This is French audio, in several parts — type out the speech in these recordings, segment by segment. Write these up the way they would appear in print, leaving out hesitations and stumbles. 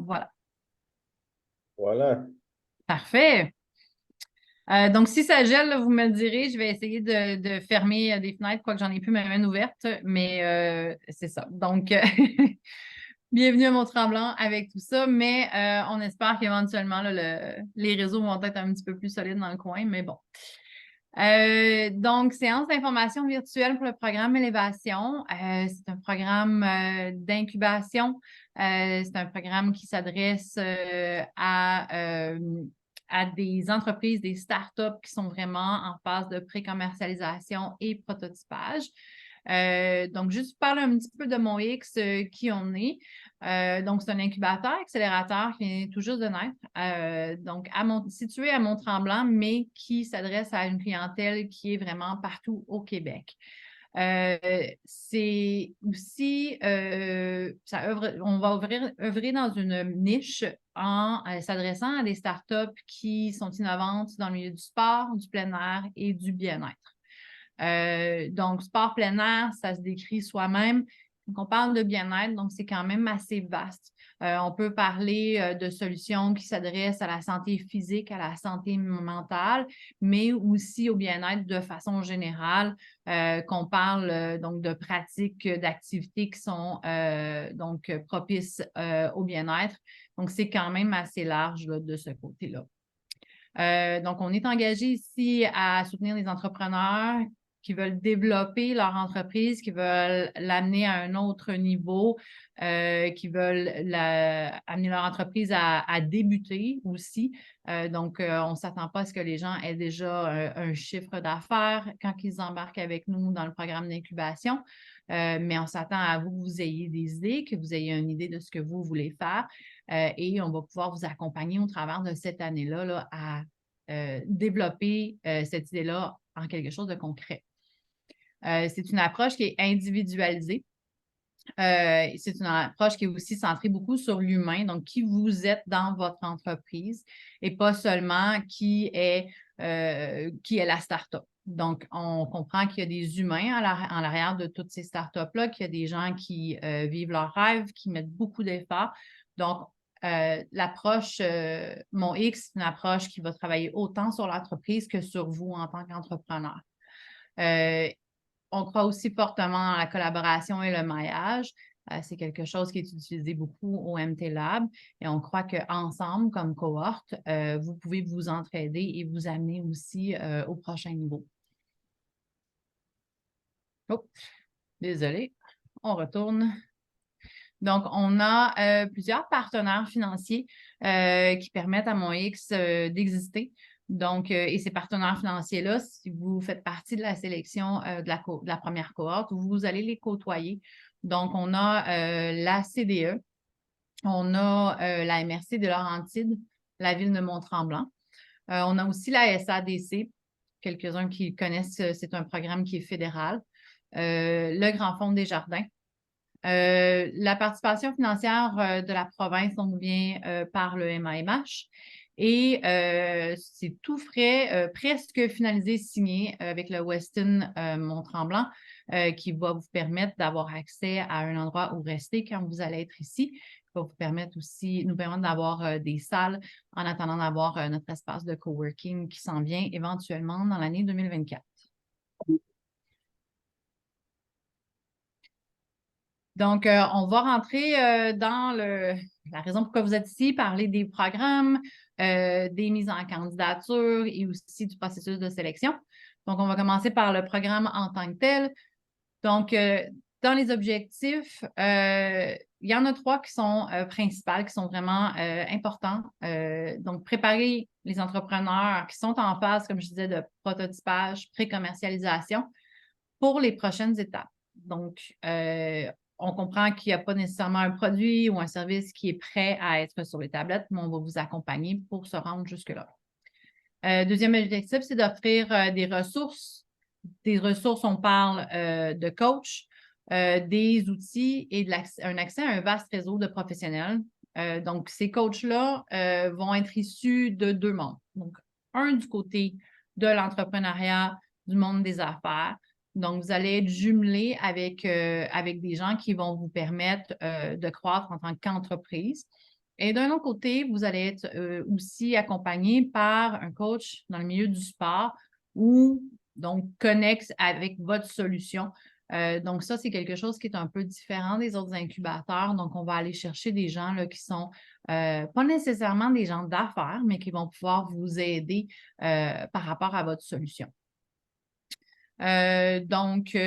voilà. Voilà. Parfait. Donc, si ça gèle, là, vous me le direz, je vais essayer de fermer des fenêtres, quoique j'en ai plus ma main ouverte, mais c'est ça. Donc, bienvenue à Mont-Tremblant avec tout ça, mais on espère qu'éventuellement, là, les réseaux vont être un petit peu plus solides dans le coin, mais bon. Donc, séance d'information virtuelle pour le programme Élévation. C'est un programme d'incubation. C'est un programme qui s'adresse à des entreprises, des startups qui sont vraiment en phase de pré-commercialisation et prototypage. Donc, juste pour parler un petit peu de mon X, qui on est. Donc, c'est un incubateur, accélérateur qui vient tout juste de naître, donc situé à Mont-Tremblant, mais qui s'adresse à une clientèle qui est vraiment partout au Québec. C'est aussi, on va œuvrer dans une niche en s'adressant à des startups qui sont innovantes dans le milieu du sport, du plein air et du bien-être. Donc, sport plein air, ça se décrit soi-même. Donc, on parle de bien-être, donc c'est quand même assez vaste. On peut parler de solutions qui s'adressent à la santé physique, à la santé mentale, mais aussi au bien-être de façon générale, qu'on parle donc de pratiques, d'activités qui sont donc propices au bien-être. Donc, c'est quand même assez large là, de ce côté-là. Donc, on est engagé ici à soutenir les entrepreneurs qui veulent développer leur entreprise, qui veulent l'amener à un autre niveau, qui veulent amener leur entreprise à débuter aussi. Donc, on ne s'attend pas à ce que les gens aient déjà un chiffre d'affaires quand ils embarquent avec nous dans le programme d'incubation. Mais on s'attend à vous que vous ayez des idées, que vous ayez une idée de ce que vous voulez faire. Et on va pouvoir vous accompagner au travers de cette année-là là, à développer cette idée-là en quelque chose de concret. C'est une approche qui est individualisée. C'est une approche qui est aussi centrée beaucoup sur l'humain, donc qui vous êtes dans votre entreprise et pas seulement qui est la start-up. Donc, on comprend qu'il y a des humains en l'arrière de toutes ces startups-là, qu'il y a des gens qui vivent leurs rêves, qui mettent beaucoup d'efforts. Donc, l'approche Mon X, c'est une approche qui va travailler autant sur l'entreprise que sur vous en tant qu'entrepreneur. On croit aussi fortement à la collaboration et le maillage. C'est quelque chose qui est utilisé beaucoup au MT Lab et on croit qu'ensemble, comme cohorte, vous pouvez vous entraider et vous amener aussi au prochain niveau. Oh, désolé, on retourne. Donc, on a plusieurs partenaires financiers qui permettent à Mon X d'exister. Donc, et ces partenaires financiers-là, si vous faites partie de la sélection de la première cohorte, vous allez les côtoyer. Donc, on a la CDE, on a la MRC de Laurentides, la ville de Mont-Tremblant. On a aussi la SADC, quelques-uns qui connaissent, c'est un programme qui est fédéral. Le Grand Fonds des Jardins. La participation financière de la province, on vient par le MAMH. Et c'est tout frais, presque finalisé, signé avec le Westin Mont-Tremblant, qui va vous permettre d'avoir accès à un endroit où rester quand vous allez être ici. Qui va vous permettre aussi, nous permettre d'avoir des salles en attendant d'avoir notre espace de coworking qui s'en vient éventuellement dans l'année 2024. Donc, on va rentrer dans la raison pourquoi vous êtes ici, parler des programmes, des mises en candidature et aussi du processus de sélection. Donc, on va commencer par le programme en tant que tel. Donc, dans les objectifs, il y en a 3 qui sont principales, qui sont vraiment importants. Donc, préparer les entrepreneurs qui sont en phase, comme je disais, de prototypage, pré-commercialisation pour les prochaines étapes. Donc, on comprend qu'il n'y a pas nécessairement un produit ou un service qui est prêt à être sur les tablettes, mais on va vous accompagner pour se rendre jusque-là. Deuxième objectif, c'est d'offrir des ressources. Des ressources, on parle de coach, des outils et un accès à un vaste réseau de professionnels. Donc, ces coachs-là vont être issus de 2 mondes. Donc, un du côté de l'entrepreneuriat, du monde des affaires. Donc, vous allez être jumelé avec des gens qui vont vous permettre de croître en tant qu'entreprise. Et d'un autre côté, vous allez être aussi accompagné par un coach dans le milieu du sport ou donc connecte avec votre solution. Donc, ça, c'est quelque chose qui est un peu différent des autres incubateurs. Donc, on va aller chercher des gens là, qui sont pas nécessairement des gens d'affaires, mais qui vont pouvoir vous aider par rapport à votre solution. Donc,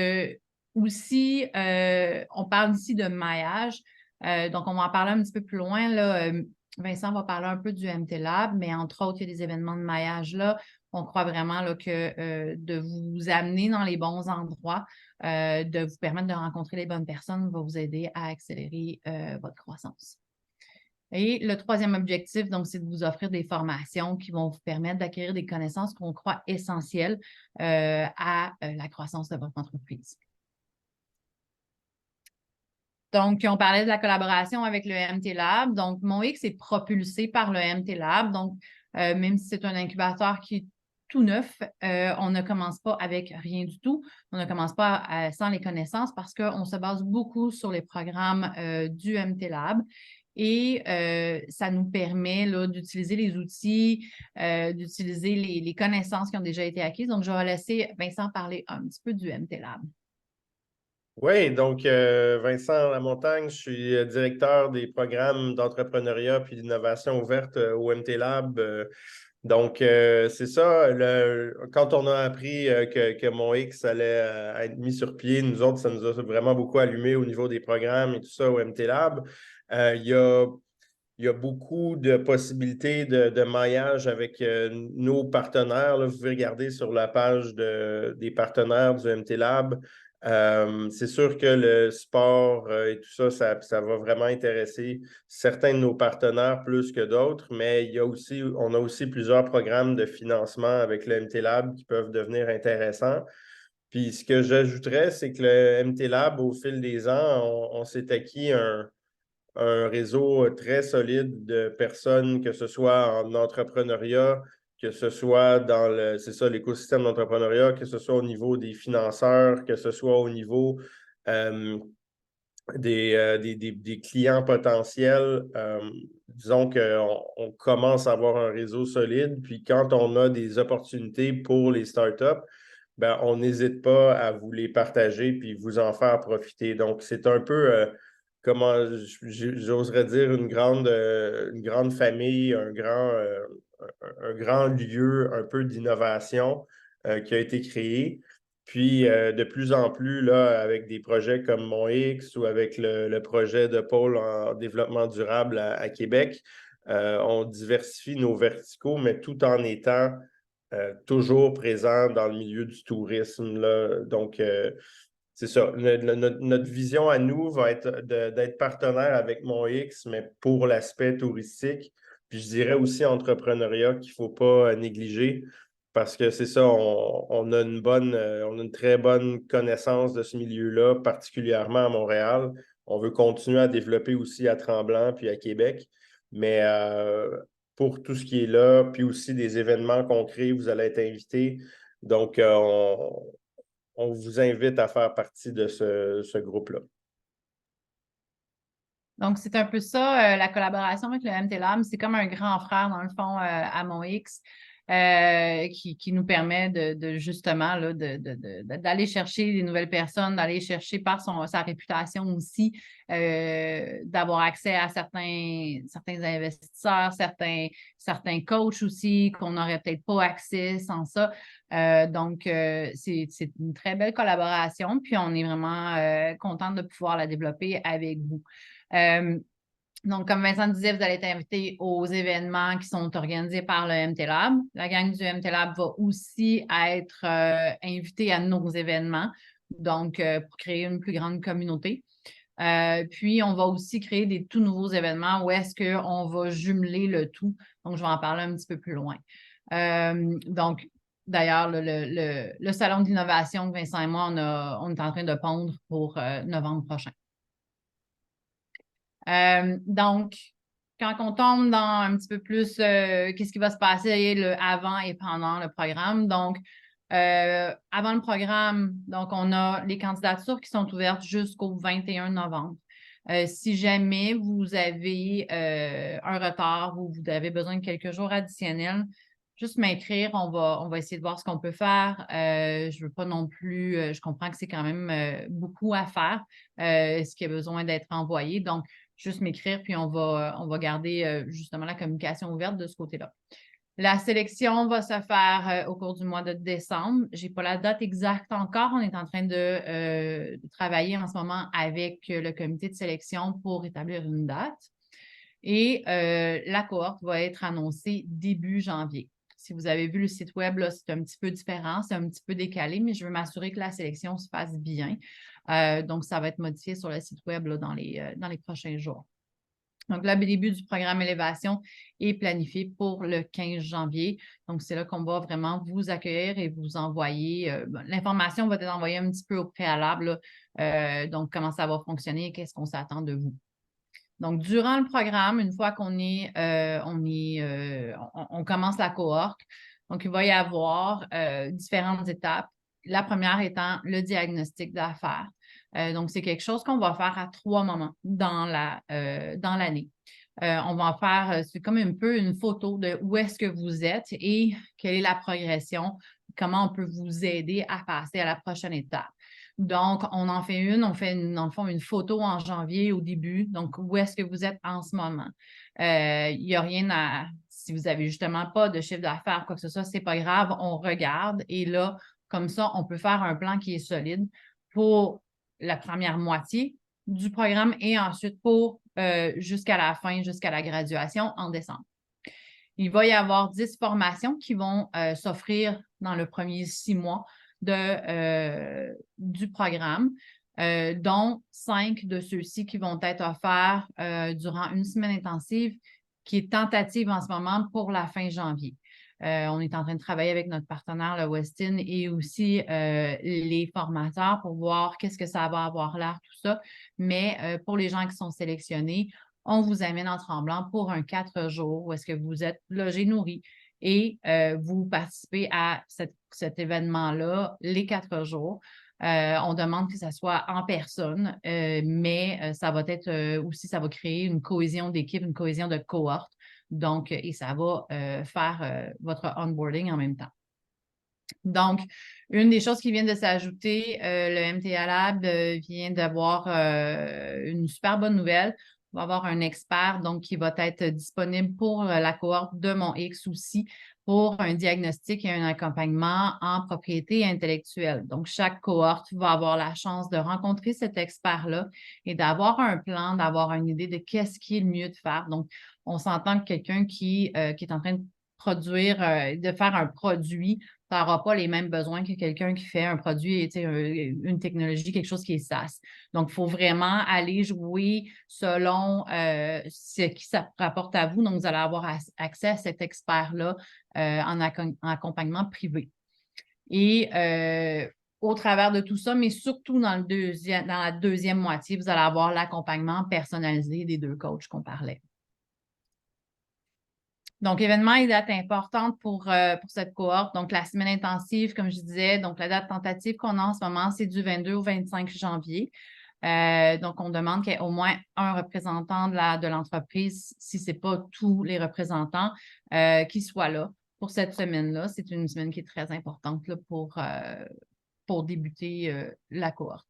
aussi, on parle ici de maillage. Donc, on va en parler un petit peu plus loin. Là. Vincent va parler un peu du MT Lab, mais entre autres, il y a des événements de maillage là. On croit vraiment là, que de vous amener dans les bons endroits, de vous permettre de rencontrer les bonnes personnes va vous aider à accélérer votre croissance. Et le troisième objectif, donc, c'est de vous offrir des formations qui vont vous permettre d'acquérir des connaissances qu'on croit essentielles à la croissance de votre entreprise. Donc, on parlait de la collaboration avec le MT Lab. Donc, MonX est propulsé par le MT Lab. Donc, même si c'est un incubateur qui est tout neuf, on ne commence pas avec rien du tout. On ne commence pas sans les connaissances parce qu'on se base beaucoup sur les programmes du MT Lab. Et ça nous permet d'utiliser les outils, d'utiliser les connaissances qui ont déjà été acquises. Donc, je vais laisser Vincent parler un petit peu du MT Lab. Oui, donc Vincent Lamontagne, je suis directeur des programmes d'entrepreneuriat puis d'innovation ouverte au MT Lab. Donc, c'est ça, quand on a appris que MonX allait être mis sur pied, nous autres, ça nous a vraiment beaucoup allumé au niveau des programmes et tout ça au MT Lab. Il y a beaucoup de possibilités de maillage avec nos partenaires. Là, vous pouvez regarder sur la page des partenaires du MT Lab. C'est sûr que le sport et tout ça, ça va vraiment intéresser certains de nos partenaires plus que d'autres, mais on a aussi plusieurs programmes de financement avec le MT Lab qui peuvent devenir intéressants. Puis ce que j'ajouterais, c'est que le MT Lab, au fil des ans, on s'est acquis un réseau très solide de personnes, que ce soit en entrepreneuriat, que ce soit dans l'écosystème d'entrepreneuriat, que ce soit au niveau des financeurs, que ce soit au niveau des clients potentiels. Disons qu'on commence à avoir un réseau solide, puis quand on a des opportunités pour les startups, ben, on n'hésite pas à vous les partager puis vous en faire profiter. Donc, c'est un peu comment j'oserais dire une grande famille, un grand lieu un peu d'innovation qui a été créé. Puis de plus en plus, là, avec des projets comme MonX ou avec le projet de pôle en développement durable à Québec, on diversifie nos verticaux, mais tout en étant toujours présent dans le milieu du tourisme. Là. Donc, c'est ça. Notre vision à nous va être d'être partenaire avec MonX, mais pour l'aspect touristique. Puis je dirais aussi entrepreneuriat qu'il ne faut pas négliger parce que c'est ça, on a une très bonne connaissance de ce milieu-là, particulièrement à Montréal. On veut continuer à développer aussi à Tremblant puis à Québec. Mais pour tout ce qui est là, puis aussi des événements concrets, vous allez être invités. Donc, on vous invite à faire partie de ce groupe-là. Donc, c'est un peu ça, la collaboration avec le MT Lab. C'est comme un grand frère, dans le fond, à MonX, qui nous permet de justement là, d'aller chercher des nouvelles personnes, d'aller chercher par sa réputation aussi, d'avoir accès à certains investisseurs, certains coachs aussi, qu'on n'aurait peut-être pas accès sans ça. Donc, c'est une très belle collaboration, puis on est vraiment content de pouvoir la développer avec vous. Donc, comme Vincent disait, vous allez être invité aux événements qui sont organisés par le MT Lab. La gang du MT Lab va aussi être invitée à nos événements, donc pour créer une plus grande communauté. Puis, on va aussi créer des tout nouveaux événements où est-ce qu'on va jumeler le tout. Donc, je vais en parler un petit peu plus loin. Donc, d'ailleurs, le salon d'innovation que Vincent et moi, on est en train de pondre pour novembre prochain. Donc, quand on tombe dans un petit peu plus qu'est-ce qui va se passer avant et pendant le programme. Donc, avant le programme, donc on a les candidatures qui sont ouvertes jusqu'au 21 novembre. Si jamais vous avez un retard ou vous avez besoin de quelques jours additionnels, juste m'écrire, on va essayer de voir ce qu'on peut faire. Je ne veux pas non plus, je comprends que c'est quand même beaucoup à faire, ce qui a besoin d'être envoyé. Donc, juste m'écrire, puis on va garder justement la communication ouverte de ce côté-là. La sélection va se faire au cours du mois de décembre. Je n'ai pas la date exacte encore. On est en train de travailler en ce moment avec le comité de sélection pour établir une date. Et la cohorte va être annoncée début janvier. Si vous avez vu le site web, c'est un petit peu différent, c'est un petit peu décalé, mais je veux m'assurer que la sélection se fasse bien. Donc, ça va être modifié sur le site web là, dans les prochains jours. Donc, le début du programme Élévation est planifié pour le 15 janvier. Donc, c'est là qu'on va vraiment vous accueillir et vous envoyer. L'information va être envoyée un petit peu au préalable. Donc, comment ça va fonctionner et qu'est-ce qu'on s'attend de vous. Donc, durant le programme, une fois qu'on commence la cohorte, donc il va y avoir différentes étapes. La première étant le diagnostic d'affaires. Donc, c'est quelque chose qu'on va faire à 3 moments dans l'année. On va faire, c'est comme un peu une photo de où est-ce que vous êtes et quelle est la progression, comment on peut vous aider à passer à la prochaine étape. Donc, on en fait une, on fait dans le fond une photo en janvier au début. Donc, où est-ce que vous êtes en ce moment? Il n'y a rien à. Si vous n'avez justement pas de chiffre d'affaires, quoi que ce soit, ce n'est pas grave, on regarde et là, comme ça, on peut faire un plan qui est solide pour la première moitié du programme et ensuite pour jusqu'à la fin, jusqu'à la graduation en décembre. Il va y avoir 10 formations qui vont s'offrir dans le premier 6 mois du programme, dont 5 de ceux-ci qui vont être offerts durant une semaine intensive qui est tentative en ce moment pour la fin janvier. On est en train de travailler avec notre partenaire, le Westin, et aussi les formateurs pour voir qu'est-ce que ça va avoir l'air, tout ça. Mais pour les gens qui sont sélectionnés, on vous amène en Tremblant pour un 4 jours où est-ce que vous êtes logé, nourri et vous participez à cet événement-là les 4 jours. On demande que ça soit en personne, mais ça va être aussi, ça va créer une cohésion d'équipe, une cohésion de cohorte. Donc, et ça va faire votre onboarding en même temps. Donc, une des choses qui vient de s'ajouter, le MTA Lab vient d'avoir une super bonne nouvelle. On va avoir un expert donc, qui va être disponible pour la cohorte de mon X aussi pour un diagnostic et un accompagnement en propriété intellectuelle. Donc, chaque cohorte va avoir la chance de rencontrer cet expert-là et d'avoir un plan, d'avoir une idée de qu'est-ce qui est le mieux de faire. Donc, on s'entend que quelqu'un qui est en train de produire, de faire un produit, ça n'aura pas les mêmes besoins que quelqu'un qui fait un produit, une technologie, quelque chose qui est SaaS. Donc, il faut vraiment aller jouer selon ce qui ça rapporte à vous. Donc, vous allez avoir accès à cet expert-là en accompagnement privé. Et au travers de tout ça, mais surtout dans la deuxième moitié, vous allez avoir l'accompagnement personnalisé des 2 coachs qu'on parlait. Donc, événement et date importante pour cette cohorte. Donc, la semaine intensive, comme je disais, donc la date tentative qu'on a en ce moment, c'est du 22 au 25 janvier. Donc, on demande qu'il y ait au moins un représentant de l'entreprise, si ce n'est pas tous les représentants, qui soient là pour cette semaine-là. C'est une semaine qui est très importante là, pour débuter la cohorte.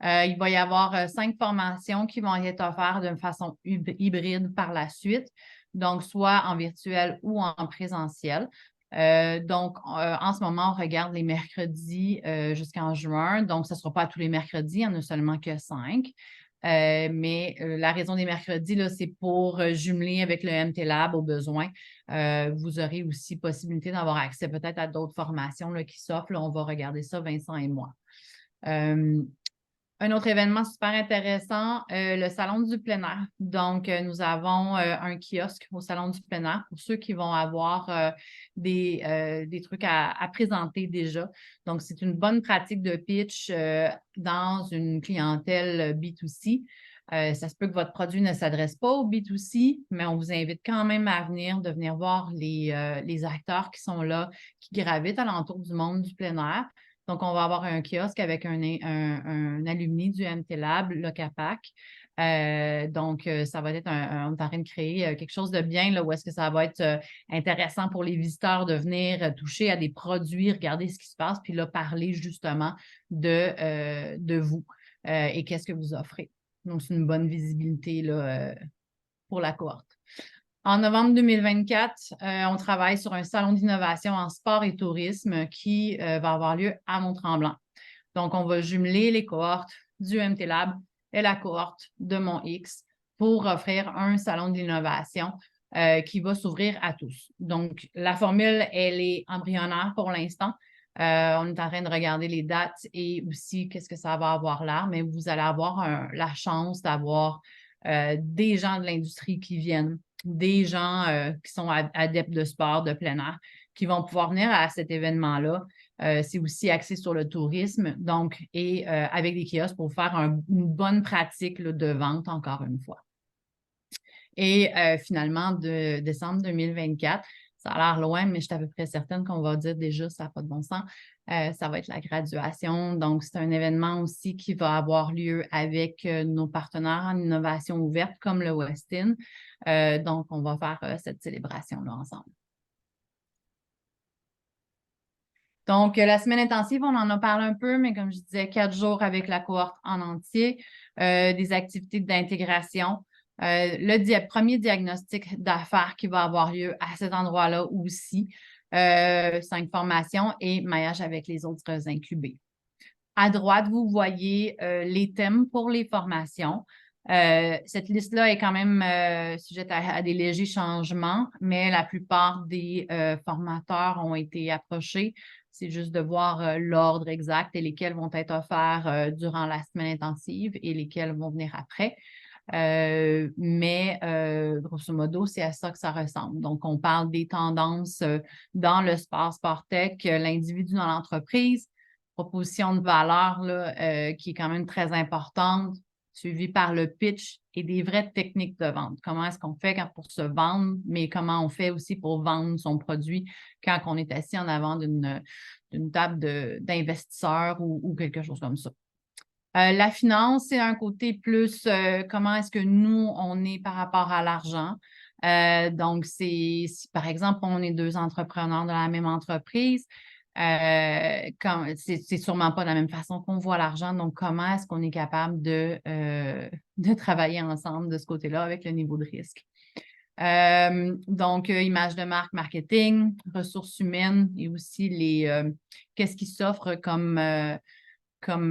Il va y avoir 5 formations qui vont être offertes de façon hybride par la suite, donc soit en virtuel ou en présentiel. Donc, en ce moment, on regarde les mercredis jusqu'en juin. Donc, ce ne sera pas tous les mercredis, il n'y en a seulement que 5. Mais la raison des mercredis, là, c'est pour jumeler avec le MT Lab au besoin. Vous aurez aussi possibilité d'avoir accès peut-être à d'autres formations là, qui s'offrent. On va regarder ça, Vincent et moi. Un autre événement super intéressant, le Salon du plein air. Donc, nous avons un kiosque au Salon du plein air pour ceux qui vont avoir des trucs à présenter déjà. Donc, c'est une bonne pratique de pitch dans une clientèle B2C. Ça se peut que votre produit ne s'adresse pas au B2C, mais on vous invite quand même à de venir voir les acteurs qui sont là, qui gravitent alentour du monde du plein air. Donc, on va avoir un kiosque avec un alumni du MT Lab, Locapac. Donc, ça va être on est en train de créer quelque chose de bien là, où est-ce que ça va être intéressant pour les visiteurs de venir toucher à des produits, regarder ce qui se passe, puis là, parler justement de vous et qu'est-ce que vous offrez. Donc, c'est une bonne visibilité là, pour la cohorte. En novembre 2024, on travaille sur un salon d'innovation en sport et tourisme qui va avoir lieu à Mont-Tremblant. Donc, on va jumeler les cohortes du MT Lab et la cohorte de MONX pour offrir un salon d'innovation qui va s'ouvrir à tous. Donc, la formule, elle est embryonnaire pour l'instant. On est en train de regarder les dates et aussi qu'est-ce que ça va avoir l'air, mais vous allez avoir la chance d'avoir des gens de l'industrie qui viennent, des gens qui sont adeptes de sport, de plein air, qui vont pouvoir venir à cet événement-là. C'est aussi axé sur le tourisme, donc, et avec des kiosques pour faire une bonne pratique là, de vente, encore une fois. Et finalement, de décembre 2024, ça a l'air loin, mais je suis à peu près certaine qu'on va dire déjà, ça n'a pas de bon sens. Ça va être la graduation. Donc, c'est un événement aussi qui va avoir lieu avec nos partenaires en innovation ouverte, comme le Westin. Donc, on va faire cette célébration-là ensemble. Donc, la semaine intensive, on en a parlé un peu, mais comme je disais, 4 jours avec la cohorte en entier, des activités d'intégration. Le premier diagnostic d'affaires qui va avoir lieu à cet endroit-là aussi, 5 formations et maillage avec les autres incubés. À droite, vous voyez les thèmes pour les formations. Cette liste-là est quand même sujette à des légers changements, mais la plupart des formateurs ont été approchés. C'est juste de voir l'ordre exact et lesquels vont être offerts durant la semaine intensive et lesquels vont venir après. Mais grosso modo, c'est à ça que ça ressemble. Donc, on parle des tendances dans le sport Sportech, l'individu dans l'entreprise, proposition de valeur là, qui est quand même très importante, suivie par le pitch et des vraies techniques de vente. Comment est-ce qu'on fait pour se vendre, mais comment on fait aussi pour vendre son produit quand on est assis en avant d'une table d'investisseurs ou quelque chose comme ça. La finance, c'est un côté plus comment est-ce que nous, on est par rapport à l'argent. Donc, si par exemple, on est 2 entrepreneurs de la même entreprise, c'est sûrement pas de la même façon qu'on voit l'argent. Donc, comment est-ce qu'on est capable de travailler ensemble de ce côté-là avec le niveau de risque? Donc, image de marque, marketing, ressources humaines et aussi qu'est-ce qui s'offre comme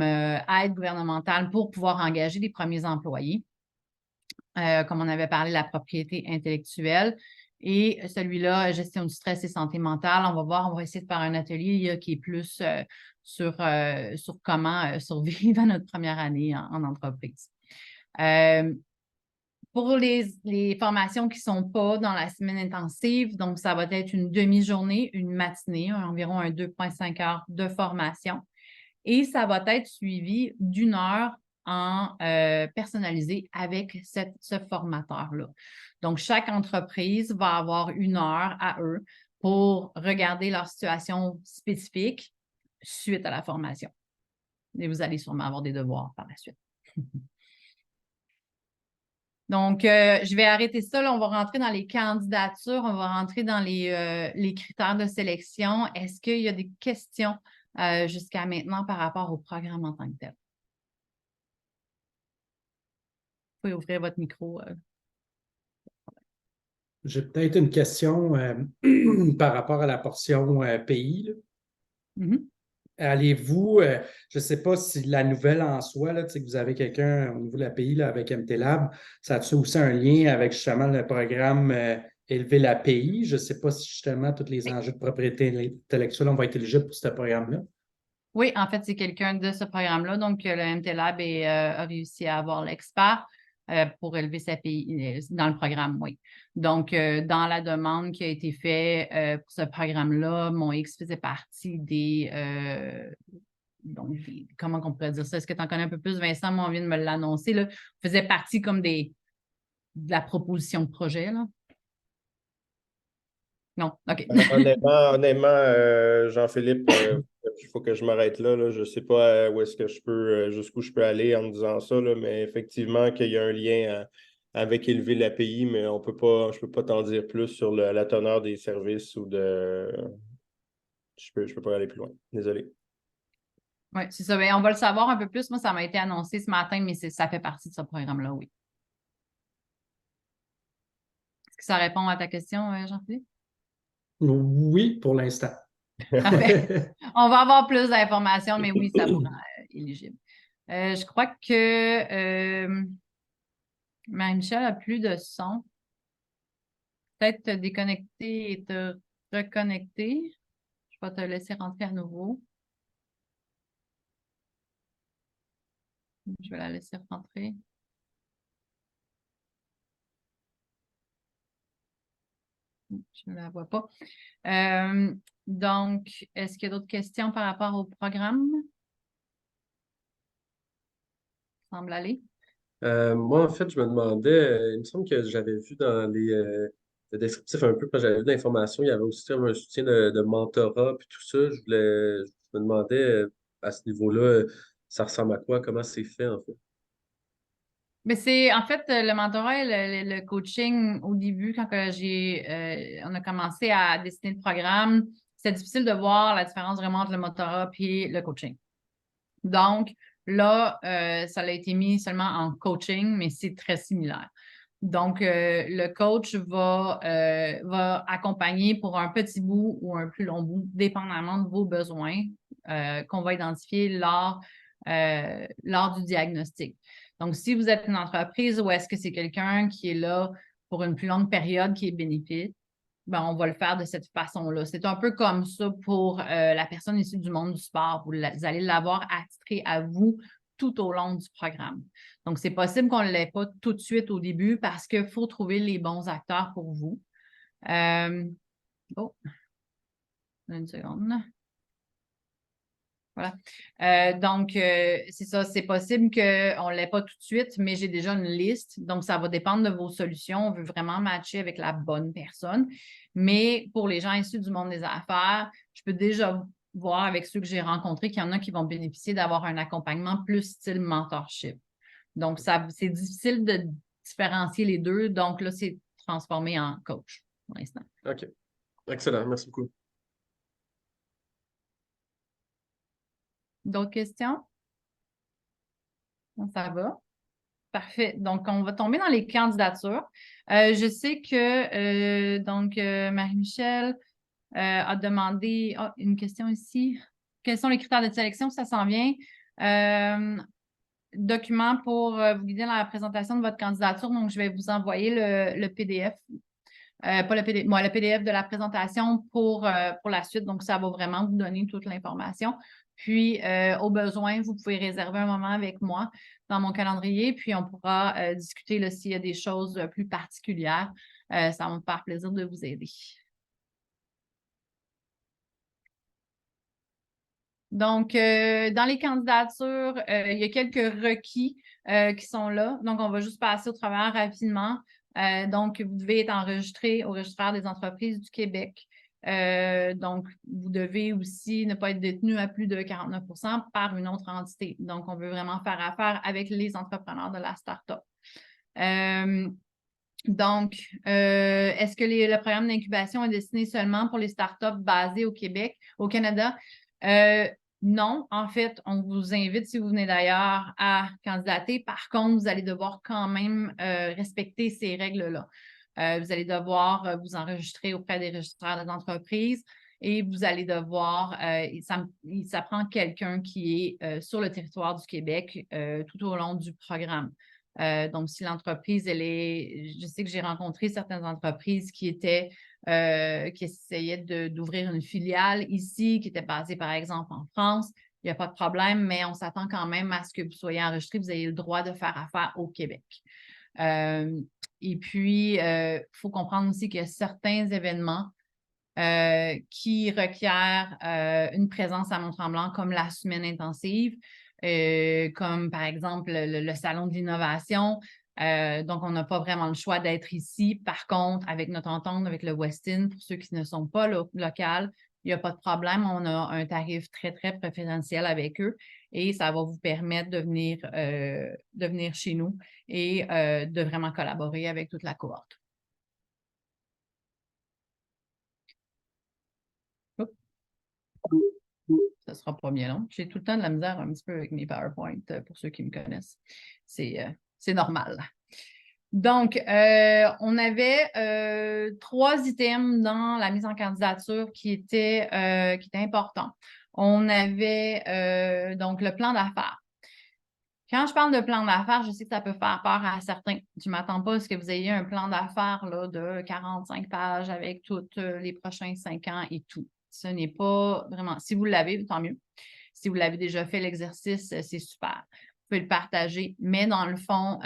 aide gouvernementale pour pouvoir engager les premiers employés. Comme on avait parlé, la propriété intellectuelle. Et celui-là, gestion du stress et santé mentale, on va essayer de faire un atelier qui est plus sur comment survivre à notre première année en entreprise. Pour les formations qui ne sont pas dans la semaine intensive, donc ça va être une demi-journée, une matinée, environ 2,5 heures de formation. Et ça va être suivi d'1 heure en personnalisé avec ce formateur-là. Donc, chaque entreprise va avoir 1 heure à eux pour regarder leur situation spécifique suite à la formation. Et vous allez sûrement avoir des devoirs par la suite. Donc, je vais arrêter ça. Là, on va rentrer dans les candidatures, on va rentrer dans les critères de sélection. Est-ce qu'il y a des questions jusqu'à maintenant par rapport au programme en tant que tel? Vous pouvez ouvrir votre micro. J'ai peut-être une question par rapport à la portion pays. Mm-hmm. Allez-vous, je ne sais pas si la nouvelle en soi, là, que vous avez quelqu'un au niveau de la pays là, avec MT Lab, ça a aussi un lien avec justement le programme Élever la pays? Je ne sais pas si justement tous les enjeux de propriété intellectuelle vont être éligibles pour ce programme-là. Oui, en fait, c'est quelqu'un de ce programme-là. Donc, le MT Lab a réussi à avoir l'expert pour élever sa pays dans le programme, oui. Donc, dans la demande qui a été faite pour ce programme-là, MONX faisait partie comment on pourrait dire ça? Est-ce que tu en connais un peu plus, Vincent? Moi, on vient de me l'annoncer, là. Faisait partie comme de la proposition de projet, là. Non, OK. Honnêtement, Jean-Philippe, faut que je m'arrête là, là. Je ne sais pas où est-ce que je peux, jusqu'où je peux aller en disant ça, là, mais effectivement qu'il y a un lien avec élever l'API, mais je ne peux pas t'en dire plus sur la teneur des services ou de. Je peux pas aller plus loin. Désolé. Oui, c'est ça. Bien, on va le savoir un peu plus. Moi, ça m'a été annoncé ce matin, mais ça fait partie de ce programme-là, oui. Est-ce que ça répond à ta question, Jean-Philippe? Oui, pour l'instant. Parfait. On va avoir plus d'informations, mais oui, ça vous rend éligible. Je crois que Marie-Michel a plus de son. Peut-être te déconnecter et te reconnecter. Je vais te laisser rentrer à nouveau. Je vais la laisser rentrer. Je ne la vois pas. Donc, est-ce qu'il y a d'autres questions par rapport au programme? Ça semble aller. Moi, en fait, je me demandais, il me semble que j'avais vu dans le descriptif un peu, quand j'avais vu l'information, il y avait aussi comme un soutien de mentorat puis tout ça. Je me demandais à ce niveau-là, ça ressemble à quoi? Comment c'est fait, en fait? Mais c'est en fait le mentorat et le coaching au début, quand on a commencé à dessiner le programme, c'est difficile de voir la différence vraiment entre le mentorat et le coaching. Donc, là, ça a été mis seulement en coaching, mais c'est très similaire. Donc, le coach va accompagner pour un petit bout ou un plus long bout, dépendamment de vos besoins qu'on va identifier lors du diagnostic. Donc, si vous êtes une entreprise ou est-ce que c'est quelqu'un qui est là pour une plus longue période qui est bénéfique, ben, on va le faire de cette façon-là. C'est un peu comme ça pour la personne issue du monde du sport. Vous allez l'avoir attitré à vous tout au long du programme. Donc, c'est possible qu'on ne l'ait pas tout de suite au début parce qu'il faut trouver les bons acteurs pour vous. Une seconde. Voilà. Donc, c'est ça, c'est possible qu'on ne l'ait pas tout de suite, mais j'ai déjà une liste. Donc, ça va dépendre de vos solutions. On veut vraiment matcher avec la bonne personne. Mais pour les gens issus du monde des affaires, je peux déjà voir avec ceux que j'ai rencontrés qu'il y en a qui vont bénéficier d'avoir un accompagnement plus style mentorship. Donc, c'est difficile de différencier les deux. Donc, là, c'est transformé en coach pour l'instant. OK. Excellent. Merci beaucoup. D'autres questions? Ça va? Parfait. Donc, on va tomber dans les candidatures. Je sais que Marie-Michel a demandé une question ici. Quels sont les critères de sélection? Ça s'en vient. Document pour vous guider dans la présentation de votre candidature. Donc, je vais vous envoyer le PDF. Pas le PDF, le PDF de la présentation pour la suite. Donc, ça va vraiment vous donner toute l'information. Puis, au besoin, vous pouvez réserver un moment avec moi dans mon calendrier, puis on pourra discuter s'il y a des choses plus particulières. Ça va me faire plaisir de vous aider. Donc, dans les candidatures, il y a quelques requis qui sont là. Donc, on va juste passer au travers rapidement. Donc, vous devez être enregistré au registraire des entreprises du Québec. Donc, vous devez aussi ne pas être détenu à plus de 49 % par une autre entité. Donc, on veut vraiment faire affaire avec les entrepreneurs de la start-up. Est-ce que le programme d'incubation est destiné seulement pour les startups basées au Québec, au Canada? Non, en fait, on vous invite, si vous venez d'ailleurs, à candidater. Par contre, vous allez devoir quand même respecter ces règles-là. Vous allez devoir vous enregistrer auprès des registraires des entreprises et vous allez devoir, ça prend quelqu'un qui est sur le territoire du Québec tout au long du programme. Donc, si l'entreprise, je sais que j'ai rencontré certaines entreprises qui essayaient d'ouvrir une filiale ici, qui étaient basées, par exemple, en France. Il n'y a pas de problème, mais on s'attend quand même à ce que vous soyez enregistré, vous ayez le droit de faire affaire au Québec. Et puis, il faut comprendre aussi qu'il y a certains événements qui requièrent une présence à Mont-Tremblant, comme la semaine intensive, comme par exemple le Salon de l'innovation. Donc, on n'a pas vraiment le choix d'être ici. Par contre, avec notre entente avec le Westin, pour ceux qui ne sont pas locaux, il n'y a pas de problème. On a un tarif très, très préférentiel avec eux et ça va vous permettre de venir chez nous et de vraiment collaborer avec toute la cohorte. Ça ne sera pas bien long. J'ai tout le temps de la misère un petit peu avec mes PowerPoint pour ceux qui me connaissent. C'est normal. Donc, on avait 3 items dans la mise en candidature qui étaient importants. On avait donc le plan d'affaires. Quand je parle de plan d'affaires, je sais que ça peut faire peur à certains. Je ne m'attends pas à ce que vous ayez un plan d'affaires de 45 pages avec tous les prochains 5 ans et tout. Ce n'est pas vraiment. Si vous l'avez, tant mieux. Si vous l'avez déjà fait l'exercice, c'est super. Vous pouvez le partager. Mais dans le fond,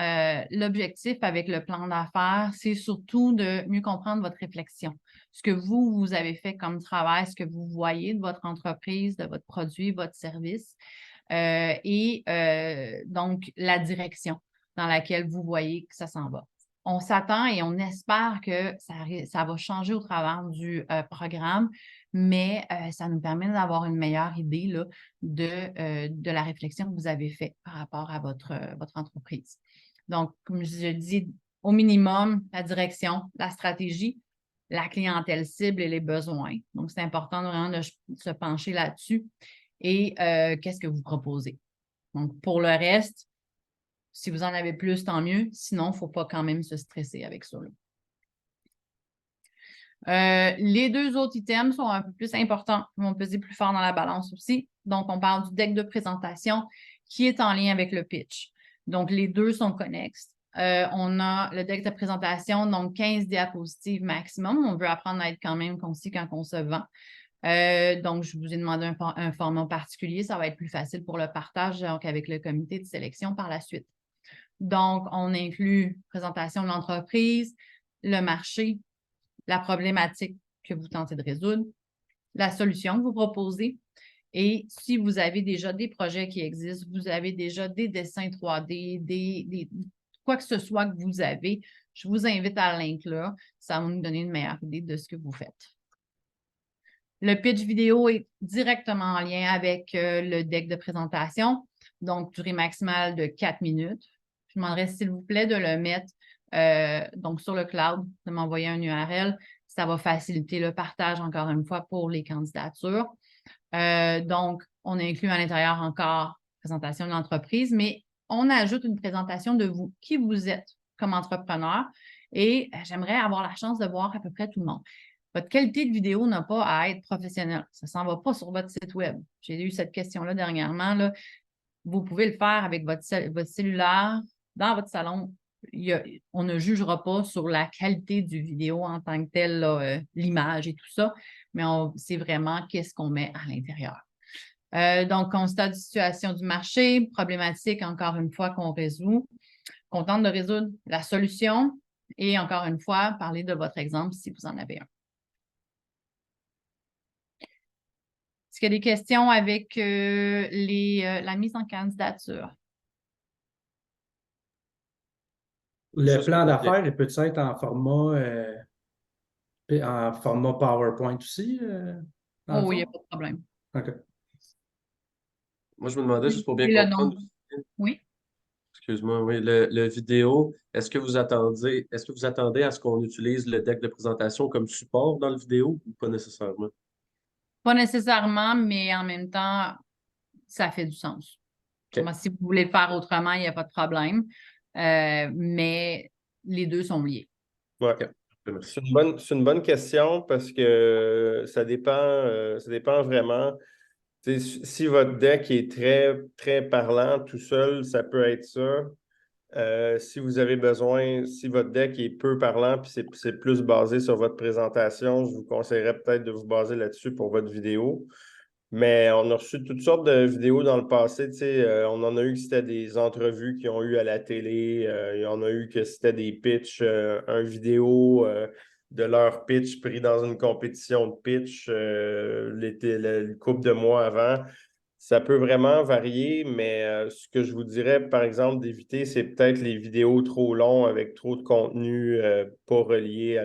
l'objectif avec le plan d'affaires, c'est surtout de mieux comprendre votre réflexion. Ce que vous avez fait comme travail, ce que vous voyez de votre entreprise, de votre produit, votre service. Donc, la direction dans laquelle vous voyez que ça s'en va. On s'attend et on espère que ça va changer au travers du programme, mais ça nous permet d'avoir une meilleure idée là, de la réflexion que vous avez faite par rapport à votre entreprise. Donc, comme je dis, au minimum, la direction, la stratégie, la clientèle cible et les besoins. Donc, c'est important vraiment de se pencher là-dessus. Et qu'est-ce que vous proposez. Donc, pour le reste, si vous en avez plus, tant mieux. Sinon, il ne faut pas quand même se stresser avec ça. Les 2 autres items sont un peu plus importants, vont peser plus fort dans la balance aussi. Donc, on parle du deck de présentation qui est en lien avec le pitch. Donc, les 2 sont connexes. On a le deck de présentation, donc 15 diapositives maximum. On veut apprendre à être quand même concis quand on se vend. Donc, je vous ai demandé un format particulier. Ça va être plus facile pour le partage donc avec le comité de sélection par la suite. Donc, on inclut présentation de l'entreprise, le marché, la problématique que vous tentez de résoudre, la solution que vous proposez. Et si vous avez déjà des projets qui existent, vous avez déjà des dessins 3D, quoi que ce soit que vous avez, je vous invite à l'inclure. Ça va nous donner une meilleure idée de ce que vous faites. Le pitch vidéo est directement en lien avec le deck de présentation, donc durée maximale de 4 minutes. Je demanderais s'il vous plaît de le mettre donc sur le cloud, de m'envoyer un URL. Ça va faciliter le partage, encore une fois, pour les candidatures. Donc, on inclut à l'intérieur encore présentation de l'entreprise, mais on ajoute une présentation de vous, qui vous êtes comme entrepreneur. Et j'aimerais avoir la chance de voir à peu près tout le monde. Votre qualité de vidéo n'a pas à être professionnelle. Ça ne s'en va pas sur votre site web. J'ai eu cette question-là dernièrement. Là. Vous pouvez le faire avec votre cellulaire dans votre salon. On ne jugera pas sur la qualité du vidéo en tant que telle, l'image et tout ça, mais c'est vraiment qu'est-ce qu'on met à l'intérieur. Donc, constat de situation du marché, problématique, encore une fois, qu'on résout. On tente de résoudre la solution et, encore une fois, parler de votre exemple si vous en avez un. Est-ce qu'il y a des questions avec la mise en candidature? Le plan d'affaires, il peut être en format PowerPoint aussi? Oh oui, il n'y a pas de problème. OK. Moi, je me demandais juste pour bien Et le comprendre. nom. Oui. Excuse-moi, oui, le vidéo, est-ce que vous attendez à ce qu'on utilise le deck de présentation comme support dans le vidéo ou pas nécessairement? Pas nécessairement, mais en même temps, ça fait du sens. OK. Moi, si vous voulez le faire autrement, il n'y a pas de problème. Mais les 2 sont liés. Ouais. OK. Merci. C'est une bonne question parce que ça dépend vraiment. Si votre deck est très, très parlant tout seul, ça peut être ça. Si vous avez besoin, si votre deck est peu parlant puis c'est plus basé sur votre présentation, je vous conseillerais peut-être de vous baser là-dessus pour votre vidéo. Mais on a reçu toutes sortes de vidéos dans le passé. On en a eu que c'était des entrevues qui ont eu à la télé. Il y en a eu que c'était des pitchs, un vidéo de leur pitch pris dans une compétition de pitch le couple de mois avant. Ça peut vraiment varier, mais ce que je vous dirais, par exemple, d'éviter, c'est peut-être les vidéos trop longues avec trop de contenu pas relié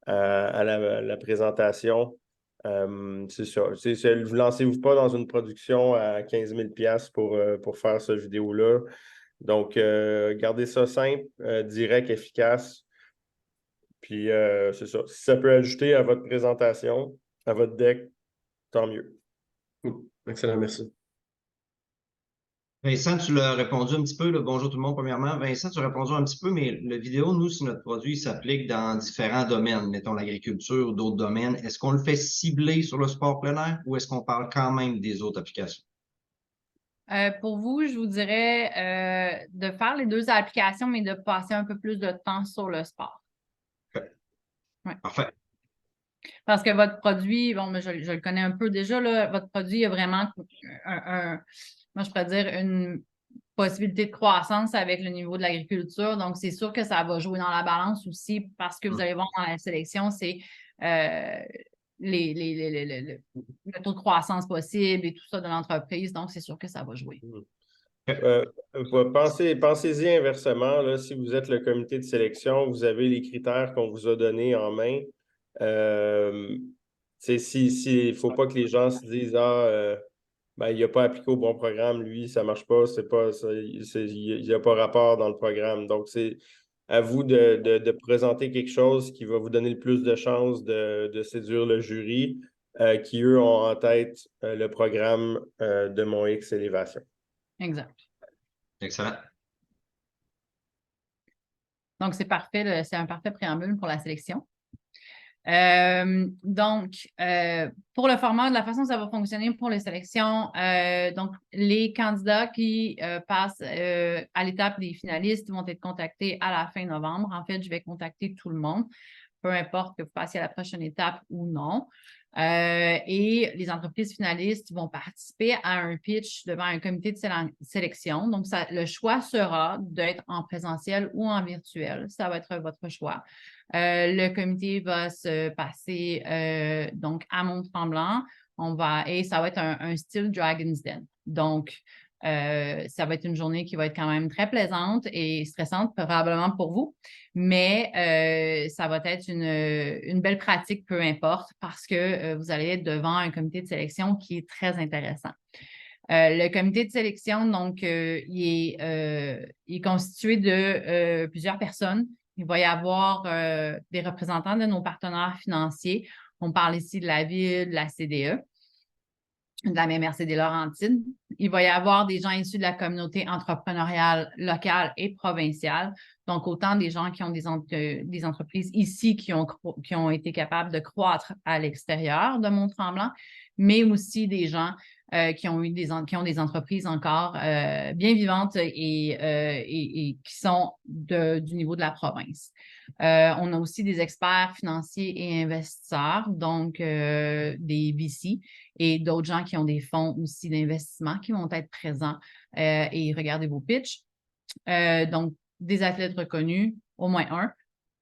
à la présentation. C'est ça. Vous lancez-vous pas dans une production à 15 000 $ pour faire cette vidéo-là. Donc, gardez ça simple, direct, efficace. Puis, c'est ça. Si ça peut ajouter à votre présentation, à votre deck, tant mieux. Excellent, merci. Vincent, tu l'as répondu un petit peu. Là. Bonjour tout le monde, premièrement. Vincent, tu as répondu un petit peu, mais la vidéo, nous, si notre produit s'applique dans différents domaines, mettons l'agriculture ou d'autres domaines, est-ce qu'on le fait cibler sur le sport plein air ou est-ce qu'on parle quand même des autres applications? Pour vous, je vous dirais de faire les deux applications, mais de passer un peu plus de temps sur le sport. Ouais. Parfait. Parce que votre produit, bon, mais je le connais un peu déjà, là, votre produit a vraiment moi, je pourrais dire une possibilité de croissance avec le niveau de l'agriculture. Donc, c'est sûr que ça va jouer dans la balance aussi parce que vous allez voir dans la sélection, c'est le taux de croissance possible et tout ça de l'entreprise. Donc, c'est sûr que ça va jouer. Pensez-y inversement. Là, si vous êtes le comité de sélection, vous avez les critères qu'on vous a donnés en main. Il ne faut pas que les gens se disent il n'a pas appliqué au bon programme, lui, ça ne marche pas, il n'y a pas rapport dans le programme. Donc, c'est à vous de présenter quelque chose qui va vous donner le plus de chances de séduire le jury, qui, eux, ont en tête le programme de Mon X Élévation. Exact. Excellent. Donc, c'est parfait, c'est un parfait préambule pour la sélection. Pour le format, de la façon dont ça va fonctionner pour les sélections, donc les candidats qui passent à l'étape des finalistes vont être contactés à la fin novembre. En fait, je vais contacter tout le monde, peu importe que vous passiez à la prochaine étape ou non. Et les entreprises finalistes vont participer à un pitch devant un comité de sélection. Donc, le choix sera d'être en présentiel ou en virtuel. Ça va être votre choix. Le comité va se passer donc à Mont-Tremblant. Et ça va être un style Dragon's Den. Donc, ça va être une journée qui va être quand même très plaisante et stressante, probablement pour vous, mais ça va être une belle pratique, peu importe, parce que vous allez être devant un comité de sélection qui est très intéressant. Le comité de sélection, donc, il est constitué de plusieurs personnes. Il va y avoir des représentants de nos partenaires financiers. On parle ici de la ville, de la CDE, de la MRC des Laurentides. Il va y avoir des gens issus de la communauté entrepreneuriale locale et provinciale. Donc, autant des gens qui ont des entreprises ici qui ont été capables de croître à l'extérieur de Mont-Tremblant, mais aussi des gens qui ont des entreprises encore bien vivantes et qui sont du niveau de la province. On a aussi des experts financiers et investisseurs, donc des VC et d'autres gens qui ont des fonds aussi d'investissement qui vont être présents et regarder vos pitchs. Donc, des athlètes reconnus, au moins un.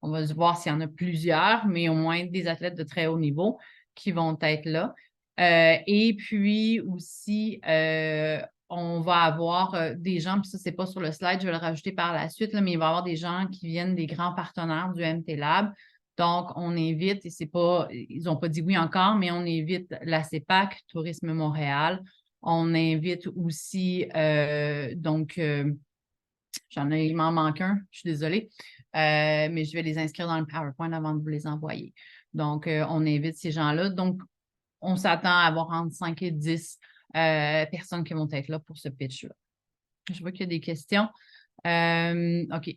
On va voir s'il y en a plusieurs, mais au moins des athlètes de très haut niveau qui vont être là. Et puis aussi, on va avoir des gens, puis ça, c'est pas sur le slide, je vais le rajouter par la suite, là, mais il va y avoir des gens qui viennent des grands partenaires du MT Lab. Donc, on invite, et ils n'ont pas dit oui encore, mais on invite la CEPAC, Tourisme Montréal. On invite aussi, il m'en manque un, je suis désolée, mais je vais les inscrire dans le PowerPoint avant de vous les envoyer. Donc, on invite ces gens-là. Donc, on s'attend à avoir entre 5 et 10 personnes qui vont être là pour ce pitch-là. Je vois qu'il y a des questions. OK.